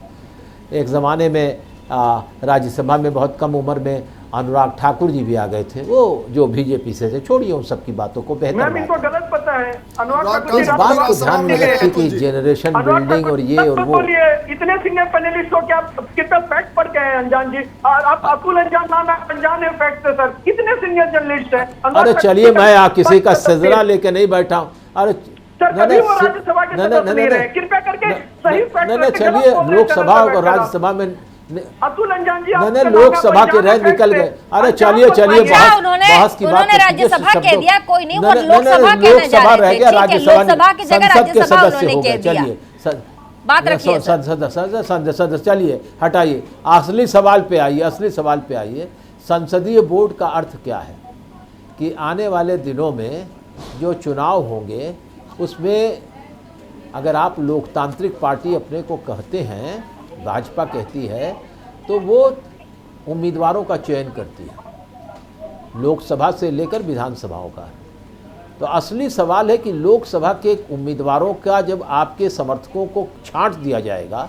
एक ज़माने में राज्यसभा में बहुत कम उम्र में अनुराग ठाकुर जी भी आ गए थे, वो जो बीजेपी से थे। छोड़िए उन सब की बातों को, बेहतर इनको गलत पता है। अनुराग ठाकुर इस बात को ध्यान में रखिए कि जेनरेशन बिल्डिंग और ये और वो। इतने सीनियर पैनलिस्ट हो क्या कितना फैक्ट पढ़ के हैं अनजान जी? आप अतुल अनजान नाम है, अनजान है फैक्ट से सर, कितने सीनियर जर्नलिस्ट हैं? अरे चलिए, मैं किसी का सजरा लेके नहीं बैठा हूँ। अरे कृपया करके सही फैक्ट चलिए, लोकसभा और राज्यसभा में अतुल अंजान जी नहीं, लोकसभा के रह निकल गए। अरे चलिए बहस की बात राज्यसभा कह दिया, कोई नहीं, वो लोकसभा रह गया, राज्यसभा संसद के सदस्य हो गए। चलिए बात रखिए, चलिए हटाइए, असली सवाल पे आइए, असली सवाल पे आइए। संसदीय बोर्ड का अर्थ क्या है कि आने वाले दिनों में जो चुनाव होंगे उसमें अगर आप लोकतांत्रिक पार्टी अपने को कहते हैं, भाजपा कहती है, तो वो उम्मीदवारों का चयन करती है, लोकसभा से लेकर विधानसभाओं का। तो असली सवाल है कि लोकसभा के उम्मीदवारों का जब आपके समर्थकों को छांट दिया जाएगा,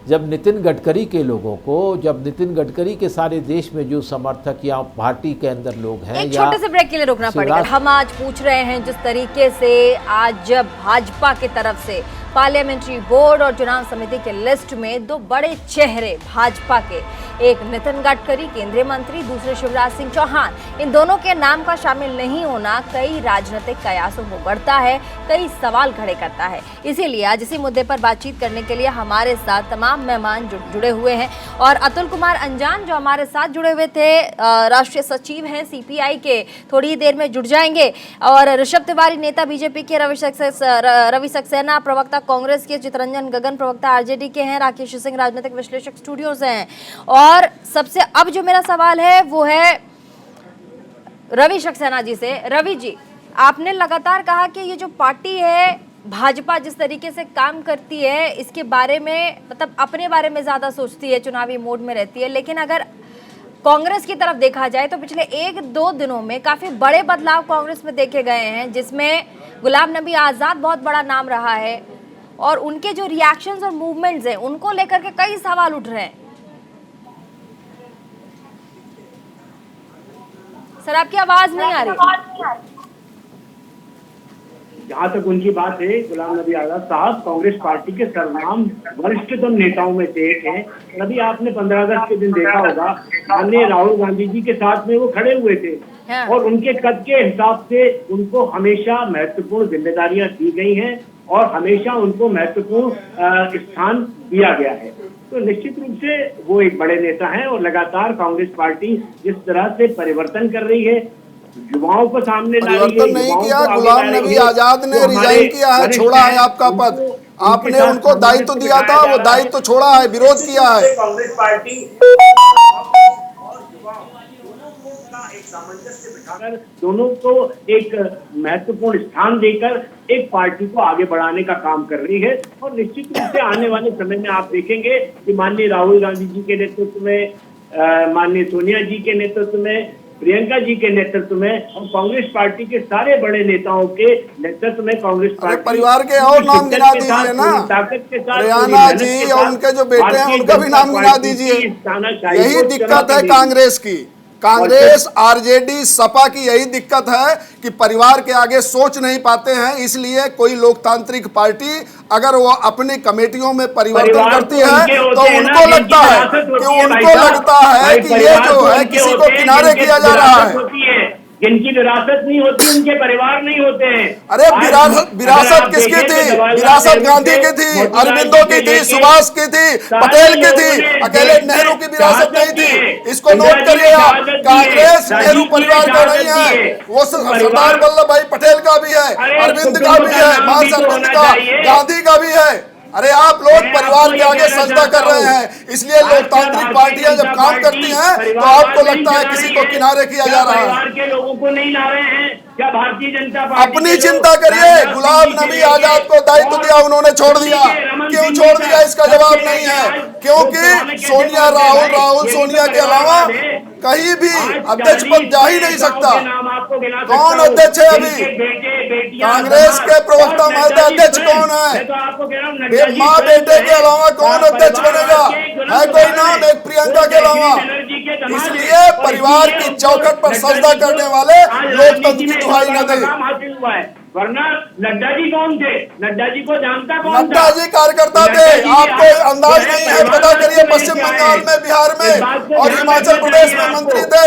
जब नितिन गडकरी के लोगों को, जब नितिन गडकरी के सारे देश में जो समर्थक या पार्टी के अंदर लोग हैं, एक छोटे से ब्रेक के लिए रुकना पड़ेगा। हम आज पूछ रहे हैं जिस तरीके से आज जब भाजपा की तरफ से पार्लियामेंट्री बोर्ड और चुनाव समिति के लिस्ट में दो बड़े चेहरे भाजपा के, एक नितिन गडकरी केंद्रीय मंत्री, दूसरे शिवराज सिंह चौहान, इन दोनों के नाम का शामिल नहीं होना कई राजनीतिक कयासों को बढ़ता है, कई सवाल खड़े करता है। इसीलिए आज इसी मुद्दे पर बातचीत करने के लिए हमारे साथ तमाम मेहमान जुड़े हुए हैं, और अतुल कुमार अंजान जो हमारे साथ जुड़े हुए थे, राष्ट्रीय सचिव हैं सीपीआई के, थोड़ी ही देर में जुड़ जाएंगे, और ऋषभ तिवारी नेता बीजेपी के, रवि सक्सेना प्रवक्ता कांग्रेस के, चितरंजन गगन प्रवक्ता आरजेडी के हैं, राकेश सिंह राजनीतिक विश्लेषक स्टूडियो से हैं। और सबसे अब जो मेरा सवाल है वो है रवि सक्सेना जी से। रवि जी, आपने लगातार कहा कि ये जो पार्टी है भाजपा जिस तरीके से काम करती है इसके बारे में, मतलब अपने बारे में ज्यादा सोचती है, चुनावी मोड में रहती है, लेकिन अगर कांग्रेस की तरफ देखा जाए तो पिछले 1-2 दिनों में काफी बड़े बदलाव कांग्रेस में देखे गए हैं, जिसमें गुलाम नबी आजाद बहुत बड़ा नाम रहा है, और उनके जो रिएक्शंस और मूवमेंट्स हैं उनको लेकर के कई सवाल उठ रहे हैं। सर आपकी आवाज नहीं आ रही। जहाँ तक उनकी बात है, गुलाम नबी आजाद साहब कांग्रेस पार्टी के सर्वनाम वरिष्ठतम नेताओं में से एक हैं। अभी आपने 15 अगस्त के दिन देखा होगा, माननीय राहुल गांधी जी के साथ में वो खड़े हुए थे, और उनके कद के हिसाब से उनको हमेशा महत्वपूर्ण जिम्मेदारियां दी गई हैं और हमेशा उनको महत्वपूर्ण स्थान दिया गया है। तो निश्चित रूप से वो एक बड़े नेता हैं, और लगातार कांग्रेस पार्टी जिस तरह से परिवर्तन कर रही है, युवाओं को सामने ला रही है, परिवर्तन नहीं किया, गुलाम नबी आजाद ने रिजाइन किया है, छोड़ा है आपका पद, आपने उनको दायित्व दिया था, वो दायित्व छोड़ा है, विरोध किया है। कांग्रेस पार्टी एक सामंजस्य बिठाकर दोनों को एक महत्वपूर्ण स्थान देकर एक पार्टी को आगे बढ़ाने का काम कर रही है। और निश्चित रूप से आने वाले समय में आप देखेंगे कि माननीय राहुल गांधी जी के नेतृत्व में, माननीय सोनिया जी के नेतृत्व में प्रियंका जी के नेतृत्व में और कांग्रेस पार्टी के सारे बड़े नेताओं के नेतृत्व में कांग्रेस पार्टी परिवार के और नाम गिना दीजिए ना, ताकत के साथ रियाना जी और उनके जो बेटे हैं उनका भी नाम गिना दीजिए। यही दिक्कत है कांग्रेस की, कांग्रेस आरजेडी सपा की यही दिक्कत है कि परिवार के आगे सोच नहीं पाते हैं। इसलिए कोई लोकतांत्रिक पार्टी अगर वो अपनी कमेटियों में परिवर्तन करती है तो उनको लगता है कि ये जो है किसी को किनारे किया जा रहा है। जिनकी विरासत नहीं होती उनके परिवार नहीं होते हैं। अरे विरासत किसकी थी? विरासत गांधी की थी, अरविंदो की थी, सुभाष की थी, पटेल की थी, अकेले नेहरू की विरासत नहीं थी। इसको नोट करिए आप, कांग्रेस नेहरू परिवार का नहीं है, वो सरदार वल्लभ भाई पटेल का भी है, अरविंद का भी है, महर्षि अरविंद का, गांधी का भी है। अरे आप लोग परिवार के आगे सजदा कर रहे हैं, इसलिए लोकतांत्रिक पार्टियां जब काम करती हैं तो आपको लगता है किसी को किनारे किया जा रहा है। परिवार के लोगों को नहीं ला रहे हैं क्या भारतीय जनता पार्टी? अपनी चिंता करिए। गुलाम नबी आजाद को दायित्व दिया, उन्होंने छोड़ दिया। क्यों छोड़ दिया इसका जवाब नहीं है, क्योंकि सोनिया राहुल सोनिया के अलावा कहीं भी अध्यक्ष पद जा ही नहीं सकता। कौन अध्यक्ष है अभी? कांग्रेस के प्रवक्ता महोदय अध्यक्ष कौन है? माँ बेटे के अलावा कौन अध्यक्ष बनेगा? है कोई नाम एक प्रियंका के अलावा? इसलिए परिवार की चौखट पर सजदा करने वाले लोकतंत्र की दुहाई न दे। वरना नड्डा जी कौन थे? नड्डा जी को जानता कौन? नड्डा जी कार्यकर्ता थे, आपको अंदाज नहीं है। पता करिए पश्चिम बंगाल में, बिहार में और हिमाचल प्रदेश में मंत्री थे।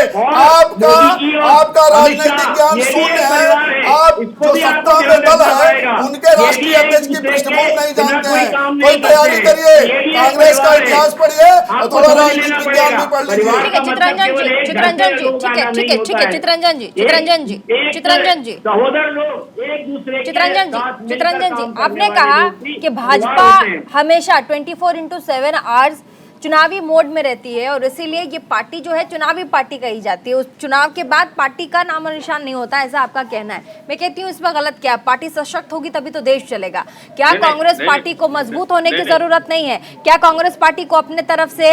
आपका राजनीतिक ज्ञान शून्य है। आप जो सत्ता में दल है उनके राष्ट्रीय अध्यक्ष की पृष्ठभूमि नहीं जानते हैं। कोई तैयारी करिए, कांग्रेस का इतिहास पढ़िए और थोड़ा राजनीतिक ज्ञान भी पढ़ लीजिए। चितरंजन जी सहोदर लोग चितरंजन जी आपने कहा कि भाजपा हमेशा 24/7 आवर्स चुनावी मोड में रहती है और इसीलिए ये पार्टी जो है चुनावी पार्टी कही जाती है। उस चुनाव के बाद पार्टी का नामो निशान नहीं होता, ऐसा आपका कहना है। मैं कहती हूँ इसमें गलत क्या है? पार्टी सशक्त होगी तभी तो देश चलेगा। क्या कांग्रेस पार्टी को मजबूत होने की जरूरत नहीं है? क्या कांग्रेस पार्टी को अपने तरफ से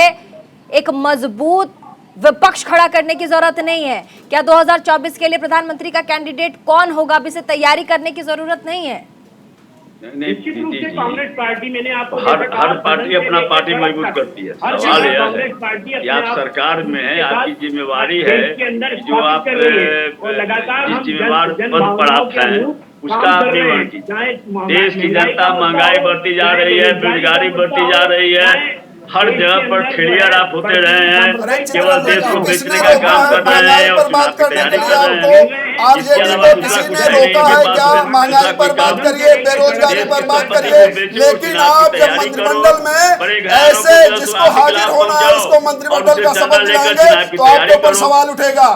एक मजबूत विपक्ष खड़ा करने की जरूरत नहीं है? क्या 2024 के लिए प्रधानमंत्री का कैंडिडेट कौन होगा अभी से तैयारी करने की जरूरत नहीं है? निश्चित रूप से कांग्रेस पार्टी, मैंने आपको हर पार्टी अपना पार्टी मजबूत करती है। सवाल यह है कि आप सरकार में है, आपकी जिम्मेवारी है, जो आप जिस जिम्मेवार पद पर आप हैं उसका आप निर्वहन कीजिए। देश की जनता महंगाई बढ़ती जा रही है, बेरोजगारी बढ़ती जा रही है, हर जगह पर ठेलियार आप होते रहे हैं, केवल देश को बेचने का काम कर रहे हैं और चुनाव की तैयारी कर रहे हैं। आरजेडी को किसी ने रोका है क्या? महंगाई पर बात करिए, बेरोजगारी पर बात करिए, लेकिन आप जब मंत्रिमंडल में ऐसे जिसको हाजिर होना है उसको मंत्रिमंडल का शपथ दिलाएंगे तो आपके ऊपर सवाल उठेगा।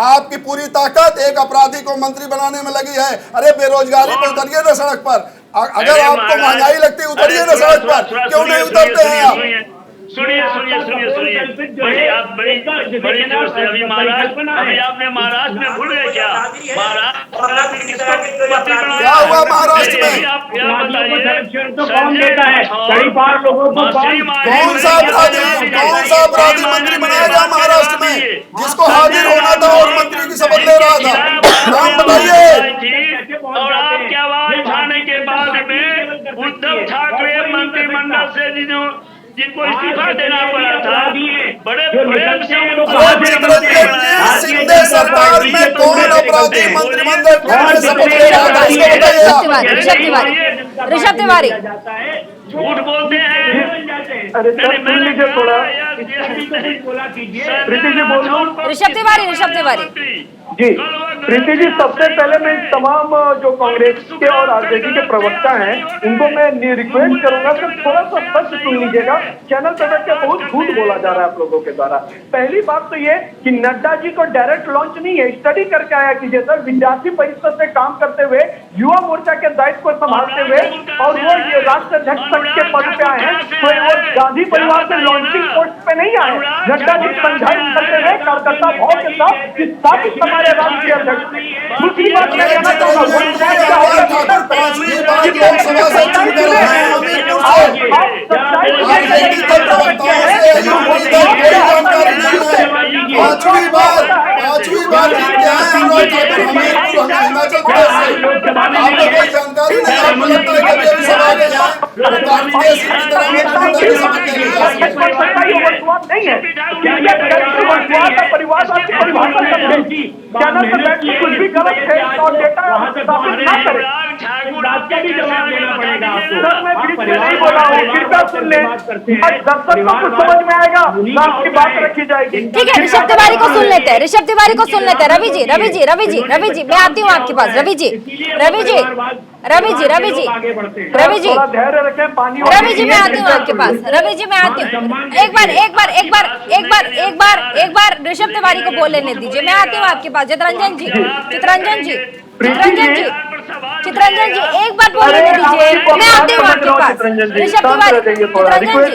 आपकी पूरी ताकत एक अपराधी को मंत्री बनाने में लगी है। अरे बेरोजगारी पर उतरिए ना सड़क पर। अगर आपको महंगाई लगती है उतरिए ना सड़क पर, क्यों नहीं उतरते हैं आप? सुनिए आप बड़ी जोर से अभी आपने महाराष्ट्र में भूल गए क्या? क्या हुआ महाराष्ट्र में? कौन देता है? कौन सा अपराधी मंत्री बनाया गया महाराष्ट्र में जिसको हाजिर होना था और मंत्री की शपथ ले रहा था? नाम बताइए। और आपकी आवाज उठाने के बाद में उद्धव ठाकरे मंत्रिमंडल से जिनको इस्तीफा देना पड़ा था, बड़े प्रेम से सिंधे सरकार में कौन अपराधी मंत्रिमंडल में शपथ ले रहा था इसको बताइए। ऋषभ तिवारी झूठ बोलते हैं। ऋषभ तिवारी जी, प्रीति जी, सबसे पहले मैं तमाम जो कांग्रेस के और आरजेडी के प्रवक्ता हैं उनको मैं रिक्वेस्ट करूंगा कि थोड़ा सा सच सुन लीजिएगा। चैनल पर बैठ के बहुत झूठ बोला जा रहा है आप लोगों के द्वारा। पहली बात तो ये कि नड्डा जी को डायरेक्ट लॉन्च नहीं है, स्टडी करके आया कीजिए सर। विद्यार्थी परिषद से काम करते हुए, युवा मोर्चा के दायित्व को संभालते हुए और वो राष्ट्र अध्यक्ष तक के पद पे आए हैं, तो वो गांधी परिवार से लॉन्चिंग पोस्ट पे नहीं आए। नड्डा जी संघर्ष करते हुए कार्यकर्ता भाव के साथ स्थापित हमारे राष्ट्रीय अध्यक्ष। दूसरी बात मैं कहना चाहूंगा, पांचवी था पर हमीरपुर, हम हिमाचल प्रदेश से, आपको कोई जानकारी नहीं, आपको लगता है कभी अभी सवाल है यहाँ पार्टी के की तरह मंत्रिमंडल की शपथ ले ली। चैनल पर बैठ के कुछ भी गलत है और डेटा स्थापित ना करें। सर मैं बीच में नहीं बोला हूँ, कृपया सुन ले, दर्शक को कुछ समझ में आएगा, आपकी बात रखी जाएगी। ठीक है, ऋषभ तिवारी को सुन लेते हैं, ऋषभ तिवारी को सुन लेते हैं। रवि जी, रवि जी, रवि जी, रवि जी, मैं आती हूँ आपके पास। रवि जी, रवि जी, रवि जी, रवि जी, रवि जी, धैर्य रखें, पानी रवि जी, मैं आती हूँ आपके पास। रवि जी, मैं आती हूँ। एक बार ऋषभ तिवारी को बोल लेने दीजिए, मैं आती हूँ आपके पास। चितरंजन जी, चितरंजन जी, चितरंजन जी, चितरंजन जी, एक बार बोल लेने दीजिए, मैं आती हूँ आपके पास। ऋषभ तिवारी, चितरंजन जी,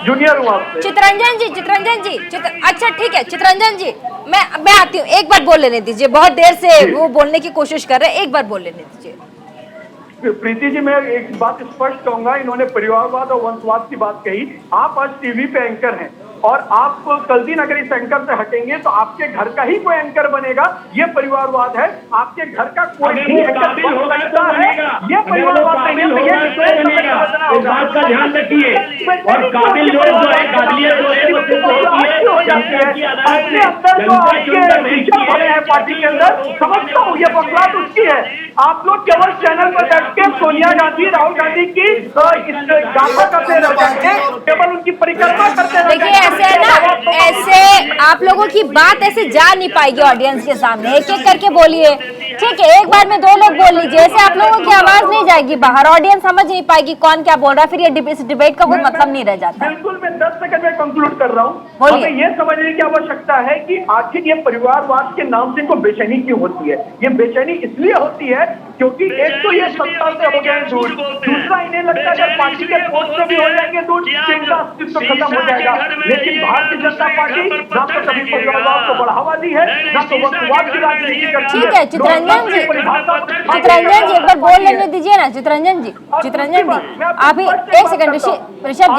जूनियर हूँ आपसे। चितरंजन जी, चितरंजन जी, अच्छा ठीक है चितरंजन जी, मैं आती हूँ, एक बार बोल लेने दीजिए, बहुत देर से वो बोलने की कोशिश कर रहे हैं, एक बार बोल लेने दीजिए। प्रीति जी, मैं एक बात स्पष्ट कहूंगा, इन्होंने परिवारवाद और वंशवाद की बात कही। आप आज टीवी पे एंकर हैं और आप कल्दी नगर इस एंकर से हटेंगे तो आपके घर का ही कोई एंकर बनेगा, ये परिवारवाद है। आपके घर का कोई भी एंकर बन सकता है, ये परिवारवाद नहीं है। इस बात का ध्यान रखिए, और काबिल लोग जो है, काबिलियत जो है वो सिर्फ होती है अपने अंदर जो आपके फीचर बने हैं पार्टी के अंदर, समझता हूँ ये बकवास उसकी है। आप लोग केवल चैनल पर बैठ के सोनिया गांधी, राहुल गांधी की गाथा करते रहते हैं, केवल उनकी परिक्रमा करते रहते हैं। देखिए ऐसे है ना, ऐसे आप लोगों की बात ऐसे जा नहीं पाएगी ऑडियंस के सामने, एक एक करके बोलिए, ठीक है, एक बार में 2 लोग बोल लीजिए, ऐसे आप लोगों की आवाज नहीं जाएगी बाहर, ऑडियंस समझ नहीं पाएगी कौन क्या बोल रहा है, फिर ये डिबेट का कोई मतलब नहीं रह जाता। बिल्कुल, मैं 10 सेकंड में कंक्लूड कर रहा हूँ। बोलिए। हमें ये समझने की आवश्यकता है कि आखिर ये परिवारवाद के नाम से इनको बेचैनी क्यों होती है। ये बेचैनी इसलिए होती है क्योंकि एक तो ये सत्ता से हो गए दूर, दूसरा इन्हें लगता है जब पार्टी के पोस्ट पे भी हो जाएंगे दूर, इनका अस्तित्व खत्म हो जाएगा। लेकिन भारतीय जनता पार्टी ना तो कभी परिवारवाद को बढ़ावा दी है, ना तो वंशवाद की राजनीति करती है। ठीक है चितरंजन जी, चितरंजन जी, एक बार बोल लेने दीजिए ना चितरंजन जी, चितरंजन जी, अभी एक सेकंड, ऋषभ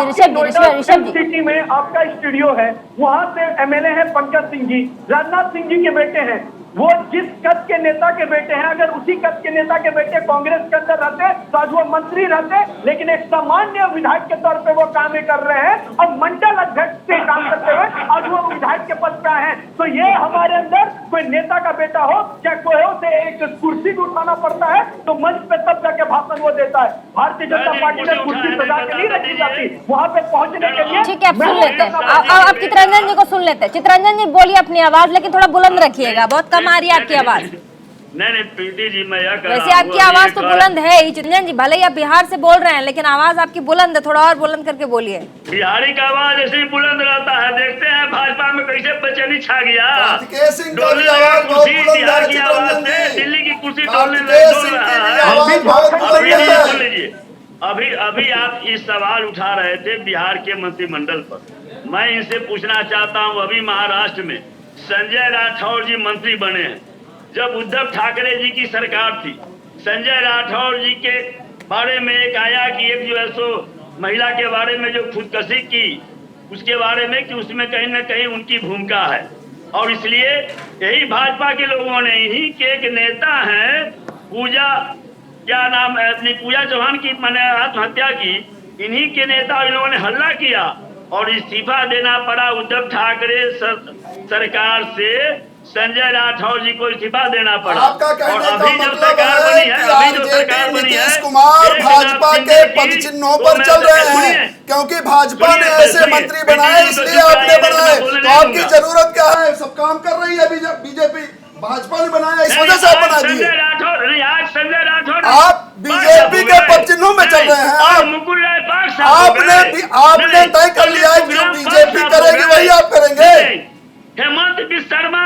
जी, सिटी में आपका स्टूडियो है, वहाँ से एमएलए है पंकज सिंह जी, राजनाथ सिंह जी के बेटे हैं। वो जिस कद के नेता के बेटे हैं, अगर उसी कद के नेता के बेटे कांग्रेस के अंदर रहते तो आज वो मंत्री रहते, लेकिन एक सामान्य विधायक के तौर पे वो काम कर रहे हैं और मंडल अध्यक्ष से काम करते हुए आज वो विधायक के पद पे हैं। तो ये हमारे अंदर कोई नेता का बेटा हो चाहे कोई हो, से एक कुर्सी भी उठाना पड़ता है तो मंच पे तब जाके भाषण वो देता है। भारतीय जनता पार्टी में कुर्सी सजा के नहीं रखी जाती, वहाँ पे पहुंचने के लिए। ठीक है, आप सुन लेते हैं, आप चितरंजन जी को सुन लेते हैं। चितरंजन जी बोलिए अपनी आवाज, लेकिन थोड़ा बुलंद रखिएगा, बहुत कम आ रही है आपकी आवाज। नहीं प्रीति जी, मैं यह वैसे आपकी आवाज तो बुलंद है ही चितरंजन जी, भले ही आप बिहार से बोल रहे हैं लेकिन आवाज आपकी बुलंद है, थोड़ा और बुलंद करके बोलिए। बिहारी का आवाज ऐसे ही बुलंद रहता है, देखते हैं भाजपा में कैसे बेचैनी छा गया। दिल्ली की कुर्सी डोलने लीजिए। अभी आप इस सवाल उठा रहे थे बिहार के मंत्रिमंडल पर, मैं इनसे पूछना चाहता हूँ, अभी महाराष्ट्र में संजय राठौर जी मंत्री बने हैं। जब उद्धव ठाकरे जी की सरकार थी, संजय राठौर जी के बारे में एक आया कि एक जो है सो महिला के बारे में जो खुदकशी की, उसके बारे में कि उसमें कहीं ना कहीं उनकी भूमिका है, और इसलिए यही भाजपा के लोगों ने, इन्हीं के एक नेता हैं पूजा, क्या नाम है अपनी, पूजा चौहान की मैंने आत्महत्या की, इन्हीं के नेता इन लोगों ने हल्ला किया और इस्तीफा देना पड़ा उद्धव ठाकरे सरकार से, संजय राठौर जी को इस्तीफा देना पड़ा। आपका कहने का मतलब है कि आरजेडी नीतीश कुमार भाजपा के पद चिन्हों पर चल रहे हैं, क्योंकि भाजपा ने ऐसे मंत्री बनाए इसलिए आपने बनाए, तो आपकी जरूरत क्या है? सब काम कर रही है बीजेपी, भाजपा ने बनाया इस वजह से आप बना दिए। संजय राठौर आप बीजेपी के पद चिन्हों में चल रहे हैं, आपने तय कर लिया है जो बीजेपी करेगी वही आप करेंगे, हेमंत बिस्वा शर्मा,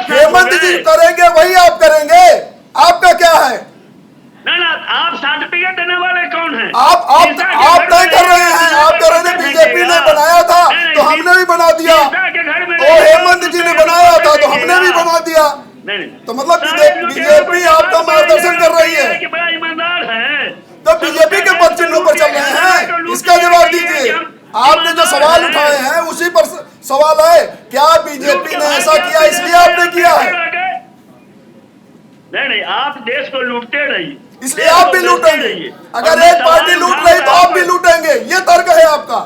हेमंत जी करेंगे वही आप करेंगे, आपका क्या है? ना आप सर्टिफिकेट देने वाले कौन हैं? आप तय कर रहे हैं, आप कह रहे हैं बीजेपी ने बनाया था तो हमने भी बना दिया, और हेमंत जी ने बनाया था तो हमने भी बना दिया, तो मतलब बीजेपी आपका मार्गदर्शन कर रही है, बड़ा ईमानदार है, तो बीजेपी के पद चिन्हों पर चल रहे हैं, इसका जवाब दीजिए। आपने जो सवाल उठाए हैं उसी पर सवाल है, क्या बीजेपी ने ऐसा किया इसलिए आपने किया है? नहीं, आप देश को लूटते नहीं, इसलिए आप भी लूटेंगे। अगर एक पार्टी लूट रही तो आप भी लूटेंगे, ये तर्क है आपका।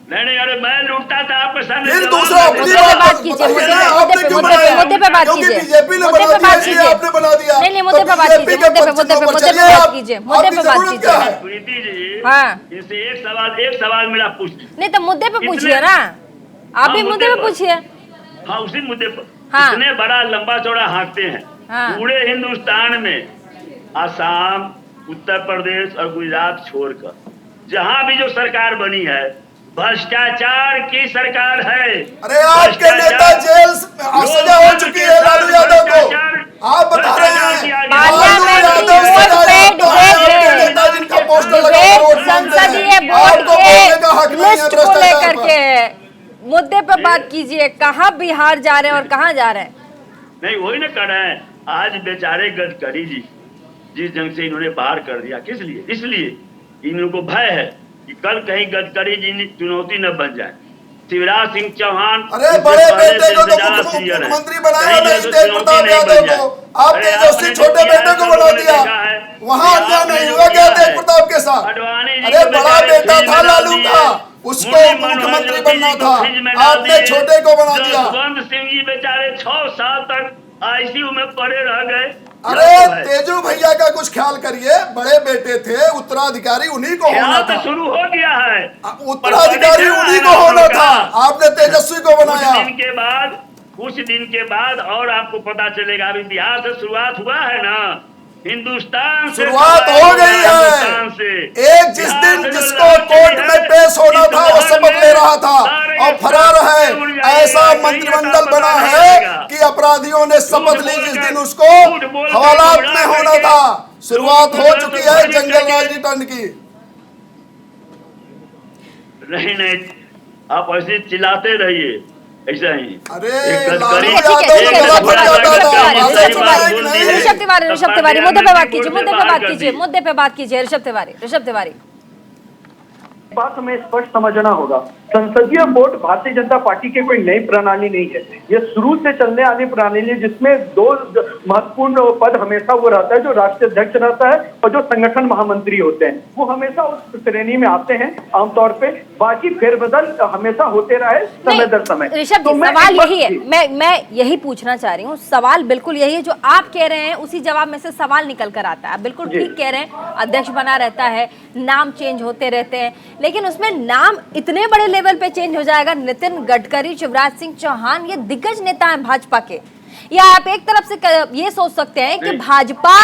नहीं, अरे मैं लूटता था आपके सामने। फिर दूसरा अपनी बात कीजिए, मुद्दे पे बात कीजिए, बीजेपी ने बना दिया इसलिए आपने बना दिया। नहीं, मुद्दे पे बात कीजिए, मुद्दे पे बात कीजिए, मुद्दे पे बात कीजिए। प्रीति जी, हाँ, इनसे एक सवाल मेरा पूछ। नहीं तो मुद्दे पे पूछिए ना, आप भी मुद्दे पे पूछिए। हाँ, उसी मुद्दे पर। हाँ। इतने बड़ा लंबा चौड़ा हाँकते हैं। हाँ। पूरे हिंदुस्तान में असम, उत्तर प्रदेश और गुजरात छोड़कर जहाँ भी जो सरकार बनी है, भ्रष्टाचार की सरकार है। अरे आपके नेता जेल सजा हो चुकी है लालू यादव को, आप बता रहे हैं लालू यादव नेता जिनका पोस्टर लगा संसदीय बोर्ड के लिस्ट को लेकर के मुद्दे पे बात कीजिए। कहाँ बिहार जा रहे हैं और कहाँ जा रहे हैं? नहीं, वही ना कर रहे हैं। आज बेचारे गडकरी जी जिस ढंग से इन्होंने बाहर कर दिया, किस लिए? इसलिए इन लोगों को भय है कि कल कहीं गडकरी जी चुनौती न बन जाए। शिवराज सिंह चौहान, अरे बड़े बेटे को तो मुख्यमंत्री बनाया नहीं, तेज प्रताप यादव को। आप तेजस्वी छोटे बेटे को बना दिया, वहाँ अन्याय नहीं हुआ क्या तेज प्रताप के साथ? अरे बड़ा बेटा था लालू का, उसको मुख्यमंत्री बनना था, आपने छोटे को बना दिया। यशवंत सिंह जी बेचारे 6 साल तक आईसीयू में पड़े रह गए। अरे तेजू भैया का कुछ ख्याल करिए, बड़े बेटे थे, उत्तराधिकारी उन्हीं को होना था। शुरू हो गया है, उत्तराधिकारी उन्हीं को होना था, आपने तेजस्वी को बनाया। कुछ दिन के बाद और आपको पता चलेगा। अभी बिहार से शुरुआत हुआ है ना, हिंदुस्तान से शुरुआत हो गई है। एक जिसको कोर्ट में पेश होना था वो शपथ ले रहा था और फरार है। ऐसा मंत्रिमंडल बना है कि अपराधियों ने शपथ ली जिस दिन उसको हवालात में होना था। शुरुआत हो चुकी है जंगल राज रिटर्न की। नहीं, आप ऐसे चिल्लाते रहिए, ऐसा ही। अरे ऋषभ तिवारी मुद्दे पे बात कीजिए, मुद्दे पे बात कीजिए। ऋषभ तिवारी बात हमें स्पष्ट समझना होगा। संसदीय बोर्ड भारतीय जनता पार्टी की कोई नई प्रणाली नहीं है, ये शुरू से चलने वाली प्रणाली है, जिसमें 2 महत्वपूर्ण पद हमेशा वो रहता है, जो राष्ट्रीय अध्यक्ष रहता है और जो संगठन महामंत्री होते हैं, वो हमेशा उस श्रेणी में आते हैं आमतौर पे। बाकी फेरबदल हमेशा होते रहे समय दर समय। ऋषभ जी, सवाल यही है, मैं यही पूछना चाह रही हूँ, सवाल बिल्कुल यही है जो आप कह रहे हैं, उसी जवाब में से सवाल निकल कर आता है। आप बिल्कुल ठीक कह रहे हैं, अध्यक्ष बना रहता है, नाम चेंज होते रहते हैं, लेकिन उसमें नाम इतने बड़े लेवल पे चेंज हो जाएगा। नितिन गडकरी, शिवराज सिंह चौहान, ये दिग्गज नेता हैं भाजपा के। या आप एक तरफ से ये सोच सकते हैं कि भाजपा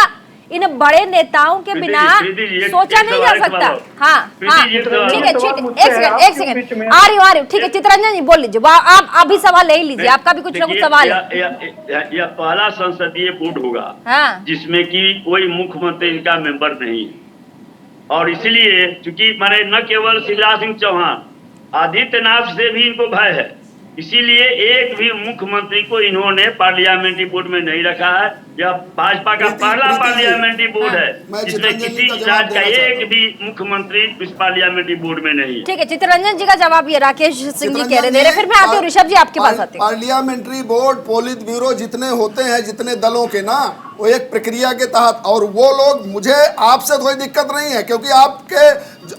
इन बड़े नेताओं के बिना सोचा नहीं जा सकता। हाँ, ठीक है, एक सेकंड आ रही हूँ, ठीक है। चित्ररंजन जी बोल लीजिए, आप अभी सवाल ले लीजिए, आपका भी कुछ ना कुछ सवाल है। यह पहला संसदीय बोर्ड होगा जिसमें कि कोई मुख्यमंत्री का मेंबर नहीं, और इसलिए चूंकि माने न केवल शिवराज सिंह चौहान, आदित्यनाथ से भी इनको भय है, इसीलिए एक भी मुख्यमंत्री को इन्होंने पार्लियामेंट्री बोर्ड में नहीं रखा है। यह भाजपा का पहला पार्लियामेंट्री बोर्ड है जिसमें किसी राज्य का एक भी मुख्यमंत्री इस पार्लियामेंट्री बोर्ड में नहीं है। ठीक है, चित्ररंजन जी का जवाब ये राकेश सिंह जी कह रहे थे। फिर मैं आती हूँ ऋषभ जी, आपके पास आती हूँ। पार्लियामेंट्री बोर्ड, पोलित ब्यूरो जितने होते हैं, जितने दलों के ना, वो एक प्रक्रिया के तहत, और वो लोग, मुझे आपसे कोई दिक्कत नहीं है क्योंकि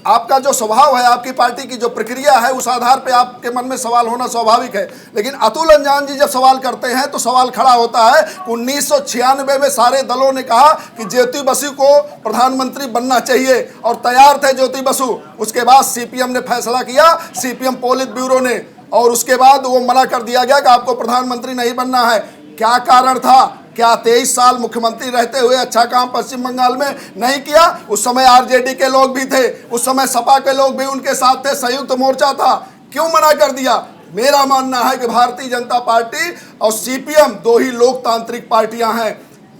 आपका जो स्वभाव है, आपकी पार्टी की जो प्रक्रिया है, उस आधार पे आपके मन में सवाल होना स्वाभाविक है। लेकिन अतुल अंजान जी जब सवाल करते हैं तो सवाल खड़ा होता है 1996 में सारे दलों ने कहा कि ज्योति बसु को प्रधानमंत्री बनना चाहिए और तैयार थे ज्योति बसु। उसके बाद सीपीएम ने फैसला किया, सीपीएम पोलित ब्यूरो ने, और उसके बाद वो मना कर दिया गया कि आपको प्रधानमंत्री नहीं बनना है। क्या कारण था? क्या 23 साल मुख्यमंत्री रहते हुए अच्छा काम पश्चिम बंगाल में नहीं किया? उस समय आरजेडी के लोग भी थे, उस समय सपा के लोग भी उनके साथ थे, संयुक्त मोर्चा था। क्यों मना कर दिया? मेरा मानना है कि भारतीय जनता पार्टी और सीपीएम 2 ही लोकतांत्रिक पार्टियां हैं।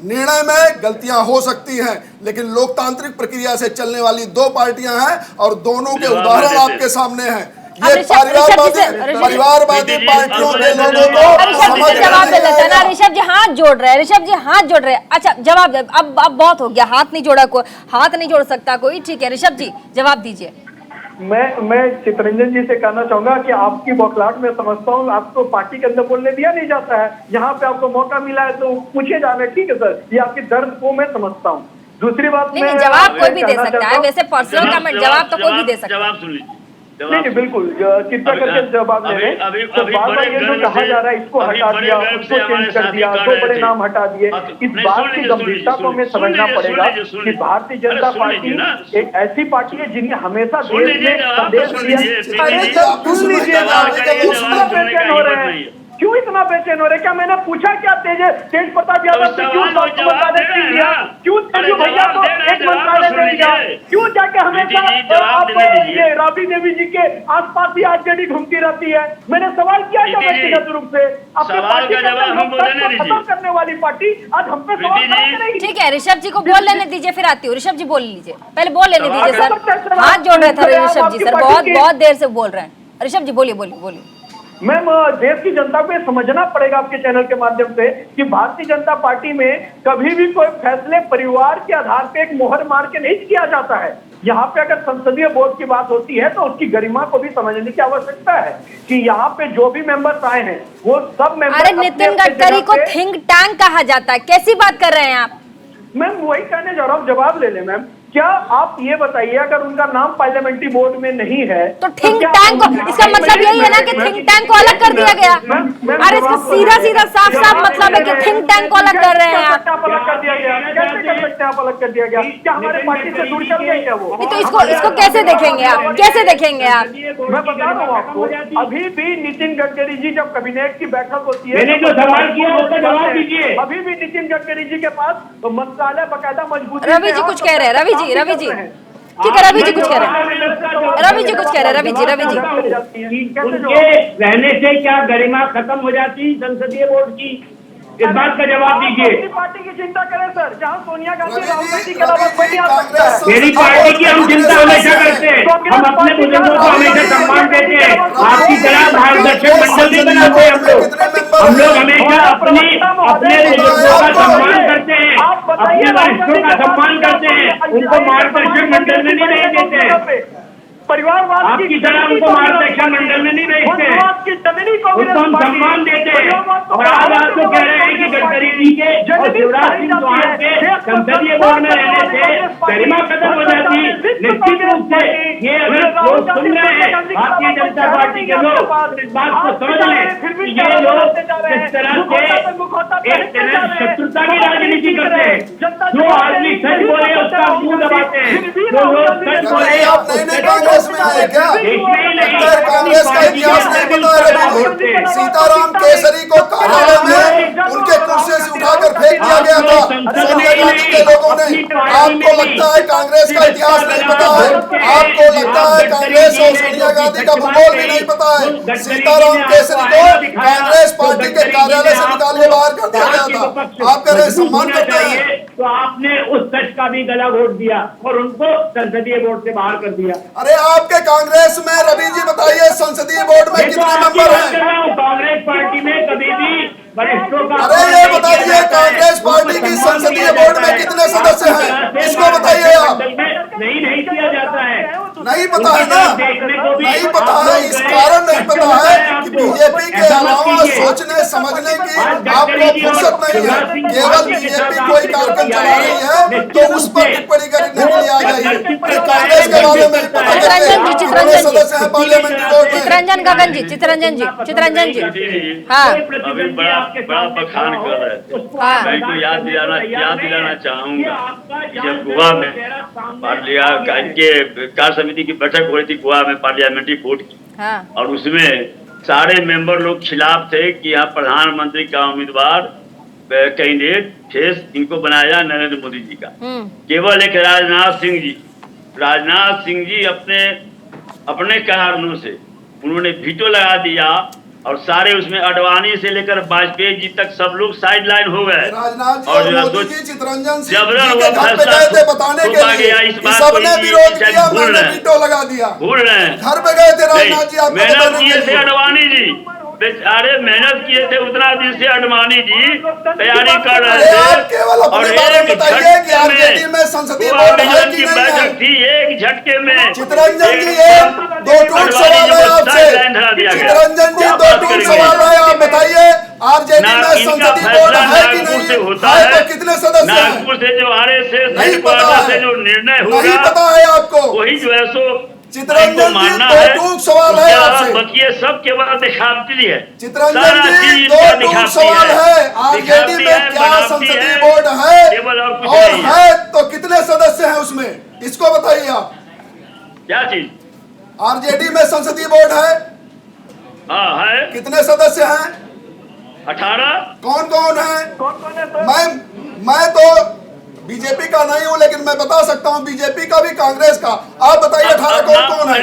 निर्णय में गलतियां हो सकती हैं, लेकिन लोकतांत्रिक प्रक्रिया से चलने वाली 2 पार्टियां हैं और दोनों के उदाहरण आपके सामने हैं। ये परिवारवादी पार्टियों के लोगों को जवाब दे देता ना। ऋषभ जी हाथ जोड़ रहे हैं, अच्छा जवाब अब बहुत हो गया, हाथ नहीं जोड़ा कोई, हाथ नहीं जोड़ सकता कोई। ठीक है ऋषभ जी, जवाब दीजिए। मैं चितरंजन जी से कहना चाहूंगा कि आपकी बौखलाहट में समझता हूँ, आपको पार्टी के अंदर बोलने दिया नहीं जाता है, यहाँ पे आपको मौका मिला है तो पूछे जाना। ठीक है सर, ये आपकी दर्द को मैं समझता हूँ। दूसरी बात नहीं, जवाब कोई भी दे सकता है, वैसे पर्सनल कमेंट जवाब तो कोई भी दे सकता है। जवाब सुन लीजिए। नहीं बिल्कुल, कृपया करके जवाब ले लें। तो बार बार ये जो कहा जा रहा है इसको हटा दिया, उसको चेंज कर दिया, दो बड़े नाम हटा दिए, इस बात की गंभीरता को हमें समझना पड़ेगा कि भारतीय जनता पार्टी एक ऐसी पार्टी है जिन्हें हमेशा देश में संदेश दिया। अरे सब सुन लीजिए, बेचैन हो रहे हैं, क्यों इतना बेचैन हो रहे? क्या मैंने पूछा क्या तेज प्रताप यादव से क्यों मंत्रालय दिया, क्यों तेजू भैया को एक मंत्रालय दे दिया, क्यों जाके हमेशा आप ये राबड़ी देवी जी के आसपास ही आरजेडी घूमती रहती है? मैंने सवाल किया क्या व्यक्तिगत रूप से? अपने पार्टी को खत्म करने वाली पार्टी आज हम पे सवाल करेगी। ठीक है, ऋषभ जी को बोल लेने दीजिए, फिर आती हूँ। ऋषभ जी बोल लीजिए, पहले बोल लेने दीजिए सर, हाथ जोड़ रहे थे ऋषभ जी सर, बहुत देर से बोल रहे हैं। ऋषभ जी बोलिए। मैम, देश की जनता को समझना पड़ेगा आपके चैनल के माध्यम से कि भारतीय जनता पार्टी में कभी भी कोई फैसले परिवार के आधार पे एक मोहर मार के नहीं किया जाता है। यहाँ पे अगर संसदीय बोर्ड की बात होती है तो उसकी गरिमा को भी समझने की आवश्यकता है कि यहाँ पे जो भी मेंबर्स आए हैं वो सब मेंबर। अरे नितिन गडकरी को थिंक टैंक कहा जाता है, कैसी बात कर रहे हैं आप? मैम वही कहने जा रहा हूँ, जवाब ले ले मैम। क्या आप ये बताइए, अगर उनका नाम पार्लियामेंट्री बोर्ड में नहीं है तो थिंक टैंक को, इसका मतलब यही है ना कि थिंक टैंक को अलग कर दिया गया। अरे इसका सीधा साफ मतलब है कि थिंक टैंक को अलग कर रहे हैं आप। अलग कर दिया गया, कैसे कर सकते हैं आप अलग कर दिया गया? क्या हमारे पार्टी से दूर चल गए क्या वो? तो इसको कैसे देखेंगे आप, कैसे देखेंगे आप? मैं बता रहा हूँ आपको, अभी भी नितिन गडकरी जी जब कैबिनेट की बैठक होती है, मैंने जो सवाल किया उसका जवाब दीजिए। अभी भी नितिन गडकरी जी के पास मंत्रालय बकायदा मजबूत। रवि जी कुछ कह रहे हैं, रवि जी ठीक है, रवि जी कुछ कह रहे हैं, रवि जी उनके रहने से क्या गरिमा खत्म हो जाती संसदीय बोर्ड की? इस बात का जवाब दीजिए। पार्टी की चिंता करें सर, जहाँ सोनिया गांधी राहुल गांधी के अलावा कोई नहीं आ सकता है। मेरी पार्टी की हम चिंता हमेशा करते हैं, हम अपने बुजुर्गों को हमेशा सम्मान देते हैं। आपकी तरह मार्गदर्शक मंडल भी बनाते हैं हम लोग हमेशा अपने बुजुर्गों का सम्मान करते हैं, अपने वरिष्ठों का सम्मान करते हैं, उनको मार्गदर्शक मंडल में नहीं देते हैं। परिवारवाद आपकी तरह उनको मार्गदर्शन मंडल में नहीं भेजते हैं, उनको हम सम्मान देते हैं। और आज आप तो कह रहे हैं कि गडकरी जी के और शिवराज सिंह चौहान के संसदीय बोर्ड में रहने से गरिमा खत्म हो जाती। निश्चित रूप से ये अगर लोग सुन रहे हैं, भारतीय जनता पार्टी के लोग इस बात को समझ लें, ये लोग किस तरह से एक तरह शत्रुता की राजनीति करते हैं। जो आदमी सच बोले उसका मुंह दबाते हैं, जो लोग सच बोले कांग्रेस में आए क्या? कांग्रेस का इतिहास नहीं पता है? सीताराम केसरी को कार्यालय में उनके कुर्सी से उठाकर फेंक दिया गया था सोनिया गांधी के लोगों ने। आपको लगता है कांग्रेस का इतिहास नहीं पता है? आपको लगता है कांग्रेस और सोनिया गांधी का भूगोल भी नहीं पता है? सीताराम केसरी को कांग्रेस पार्टी के कार्यालय से निकाल के बाहर कर दिया गया था। आप कह रहे सम्मान करते हैं, तो आपने उस सच का भी गला घोट दिया और उनको संसदीय बोर्ड से बाहर कर दिया। अरे आपके कांग्रेस में रवि जी बताइए संसदीय बोर्ड में कितने मेंबर हैं? कांग्रेस पार्टी में कभी भी वरिष्ठों का, अरे ये बताइए कांग्रेस पार्टी की संसदीय बोर्ड में कितने सदस्य हैं? इसको बताइए आप। नहीं किया जाता है, नहीं पता है ना, नहीं पता है। इस कारण नहीं पता है कि बीजेपी के अलावा सोचने समझने की आपको फुर्सत नहीं है। केवल बीजेपी कोई कार्यक्रम चला रही है तो उस पर टिप्पणी करने के लिए आ जाइए। कांग्रेस के बारे में पता करिए, कितने सदस्य हैं पार्लियामेंट्री बोर्ड में? चितरंजन जी हाँ, बड़ा बखान कर रहे थे। मैं तो याद दिलाना चाहूंगा, जब गोवा में कार्य समिति की बैठक हो रही थी गोवा में पार्लियामेंट्री बोर्ड की, और उसमें सारे मेंबर लोग खिलाफ थे कि यहाँ प्रधानमंत्री का उम्मीदवार कैंडिडेट फेस इनको बनाया नरेंद्र मोदी जी का। केवल एक राजनाथ सिंह जी अपने कारणों से उन्होंने वीटो लगा दिया और सारे उसमें अडवाणी से लेकर वाजपेयी जी तक सब लोग साइड लाइन हो गए। और चितरंजन सिंह जी घर पे गए थे बताने के लिए, सबने विरोध किया, मैंने वीटो लगा दिया। भूल रहे हैं, घर पे गए थे राजनाथ जी, मेहनत किए थे अडवाणी जी, बेचारे मेहनत किए थे उतना दिन से अडवाणी जी तैयारी कर रहे अरे आप थे केवल और अपने बारे में एक बताइए कि झटके आरजेडी में संसदीय बोर्ड है कोऑर्डिनेशन कि की नहीं बैठक है। थी, एक झटके में चितरंजन जी ये दो टूक सवाल है आपसे। चितरंजन जी दो टूक सवाल है, आप बताइए आरजेडी में संसदीय बोर्ड है कि नहीं है, तो कितने सदस्य हैं? नागपुर से जो RSS नहीं पता हेडक्वार्टर से है, जो निर्णय नहीं होगा पता है आपको। वही जो है सो चितरंजन को जी मानना दो है। टूक सवाल है उसके आपसे। अलावा बकिए सब केवल दिखावटी है। चितरंजन सारा जी चीज दो इनका टूक दिखावटी सवाल है, आरजेडी दिखावटी में है, क्या बनावटी संसदीय है, बोर्ड है केवल और कुछ और नहीं है। है तो कितने सदस्य हैं उसमें, इसको बताइए आप। क्या चीज? आरजेडी में संसदीय बोर्ड है, हाँ है कितने सदस्य हैं, 18। कौन कौन है? कौन कौन है सर? मैं तो बीजेपी का नहीं हूं, लेकिन मैं बता सकता हूं बीजेपी का भी, कांग्रेस का। आप बताइए 18 कौन कौन है?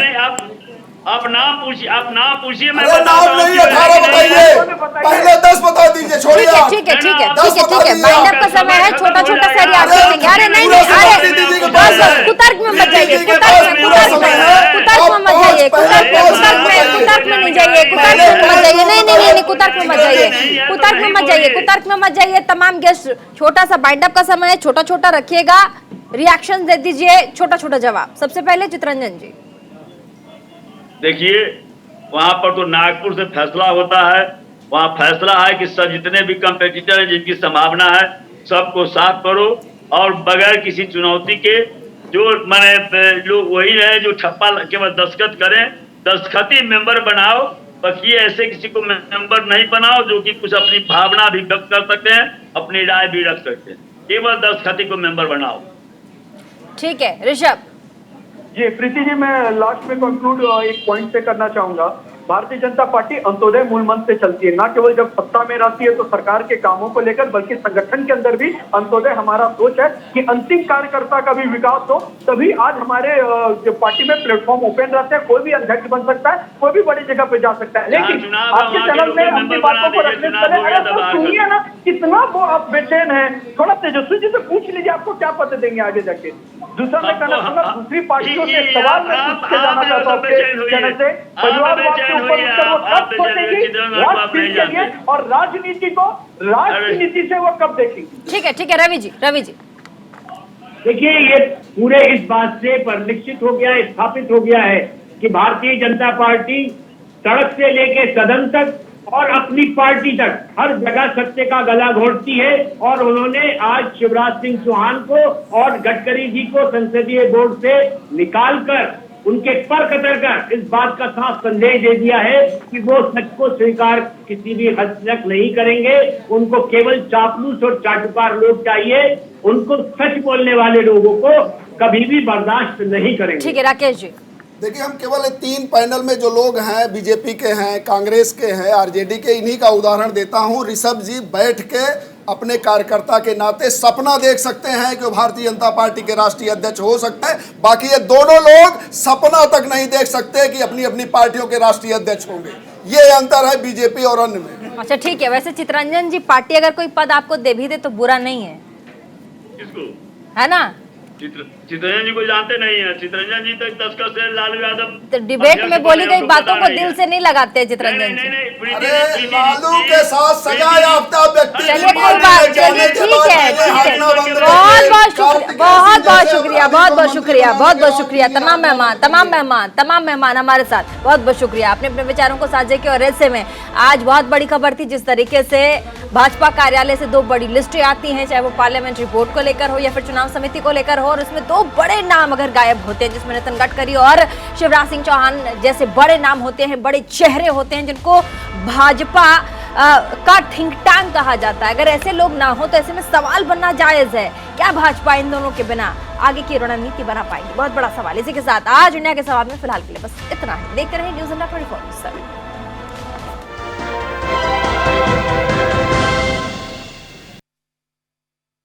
आप नाम पूछिए, मैं अरे नाम नहीं, 18 बताइए, पहले 10 बता दीजिए, छोड़िए आप। ठीक है ठीक है दस ठीक है बता ठीक है दीजिए बाइंड आप। अप का समय है, छोटा छोटा सा रिएक्शन देंगे। अरे नहीं पूरा नहीं, समय अरे दीदी के बस पास बस है। कुतर्क में मत जाइए, दीदी के कुतर्क पास में पूरा कुतर्क समय में है। कुतर्क में मत जाइए, कुतर्क में नहीं जाइए, कुतर्क में मत जाइए, नहीं नहीं नहीं कुतर्क में मत जाइए, कुतर्क में मत जाइए, कुतर्क में मत जाइए। तमाम गेस्ट, छोटा सा बाइंड अप का समय है, छोटा छोटा रखिएगा, रिएक्शन दे दीजिए, छोटा छोटा जवाब। सबसे पहले चितरंजन जी। देखिए वहां पर तो नागपुर से फैसला होता है, वहां फैसला है कि सब जितने भी कंपेटिटर हैं जिनकी संभावना है सबको साफ करो और बगैर किसी चुनौती के जो माने लोग वही रहे जो ठप्पा केवल दस्तखत करें, दस्तखती मेंबर बनाओ। बाकी ऐसे किसी को मेंबर नहीं बनाओ जो कि कुछ अपनी भावना भी व्यक्त कर सकते हैं, अपनी राय भी रख सकते हैं, केवल दस्तखती को मेंबर बनाओ। ठीक है ऋषभ जी। प्रीति जी, मैं लास्ट में कंक्लूड एक पॉइंट पे करना चाहूंगा। भारतीय जनता पार्टी अंत्योदय मूल मंत्र से चलती है, ना केवल जब सत्ता में रहती है तो सरकार के कामों को लेकर, बल्कि संगठन के अंदर भी अंत्योदय हमारा सोच है कि अंतिम कार्यकर्ता का भी विकास हो। तभी आज हमारे जो पार्टी में प्लेटफॉर्म ओपन रहते हैं, कोई भी अध्यक्ष बन सकता है, कोई भी बड़ी जगह पे जा सकता है। लेकिन आपके चैनल में अपनी बातों को रखने से पहले सुनिए ना, कितना वो आप बेचैन है, थोड़ा तेजस्वी जी से पूछ लीजिए आपको क्या पद देंगे आगे जाके। दूसरा मैं कहना चाहूंगा, दूसरी पार्टियों से सवाल मैं पूछ के जाना चाहता हूँ चैनल से, परिवारवाद के ऊपर उत्तर वो कब सोचेंगी राजनीति के लिए, और राजनीति को राजनीति से वो कब देखेंगी? ठीक है रवि जी। रवि जी देखिए, ये पूरे इस बात से परिलक्षित हो गया, स्थापित हो गया है कि भारतीय जनता पार्टी सड़क से लेके सदन तक और अपनी पार्टी तक हर जगह सत्य का गला घोंटती है। और उन्होंने आज शिवराज सिंह चौहान को और गडकरी जी को संसदीय बोर्ड से निकालकर उनके पर कतर कर इस बात का साफ संदेश दे दिया है कि वो सच को स्वीकार किसी भी हद तक नहीं करेंगे। उनको केवल चापलूस और चाटुकार लोग चाहिए, उनको सच बोलने वाले लोगों को कभी भी बर्दाश्त नहीं करेंगे। ठीक है राकेश जी। देखिए, हम केवल 3 पैनल में जो लोग हैं, बीजेपी के हैं, कांग्रेस के हैं, आरजेडी के, इन्हीं का उदाहरण देता हूं। ऋषभ जी बैठ के अपने कार्यकर्ता के नाते सपना देख सकते हैं कि भारतीय जनता पार्टी के राष्ट्रीय अध्यक्ष हो सकते हैं। बाकी ये दोनों लोग सपना तक नहीं देख सकते कि अपनी अपनी पार्टियों के राष्ट्रीय अध्यक्ष होंगे। ये अंतर है बीजेपी और अन्य में। अच्छा ठीक है, वैसे चितरंजन जी, पार्टी अगर कोई पद आपको दे भी दे तो बुरा नहीं है, किसको? है ना? चितरंजन जी को जानते नहीं है। चितरंजन जी तो दस्तखत से लालू यादव तो डिबेट में बोली गई बातों को दिल से नहीं लगाते चितरंजन जी। अरे लालू के साथ सजा याफ्ता व्यक्ति चलिए कोई बात, चलिए ठीक है बहुत बहुत शुक्रिया तमाम मेहमान हमारे साथ, बहुत बहुत शुक्रिया। आपने अपने विचारों को साझा किया। और ऐसे में आज बहुत बड़ी खबर थी, जिस तरीके से भाजपा कार्यालय से 2 बड़ी लिस्टें आती हैं, चाहे वो पार्लियामेंट्री बोर्ड को लेकर हो या फिर चुनाव समिति को लेकर हो, और उसमें 2 बड़े नाम अगर गायब होते हैं, जिसमें नितिन गडकरी और शिवराज सिंह चौहान जैसे बड़े नाम होते हैं, बड़े चेहरे होते हैं, जिनको भाजपा का थिंक टैंक कहा जाता है। अगर ऐसे लोग ना हो तो ऐसे में सवाल बनना जायज है, क्या भाजपा इन दोनों के बिना आगे की रणनीति बना पाएगी? बहुत बड़ा सवाल। इसी के साथ आज इंडिया के सवाल में फिलहाल के लिए बस इतना है। देखते रहिए न्यूज़ इंडिया 24/7।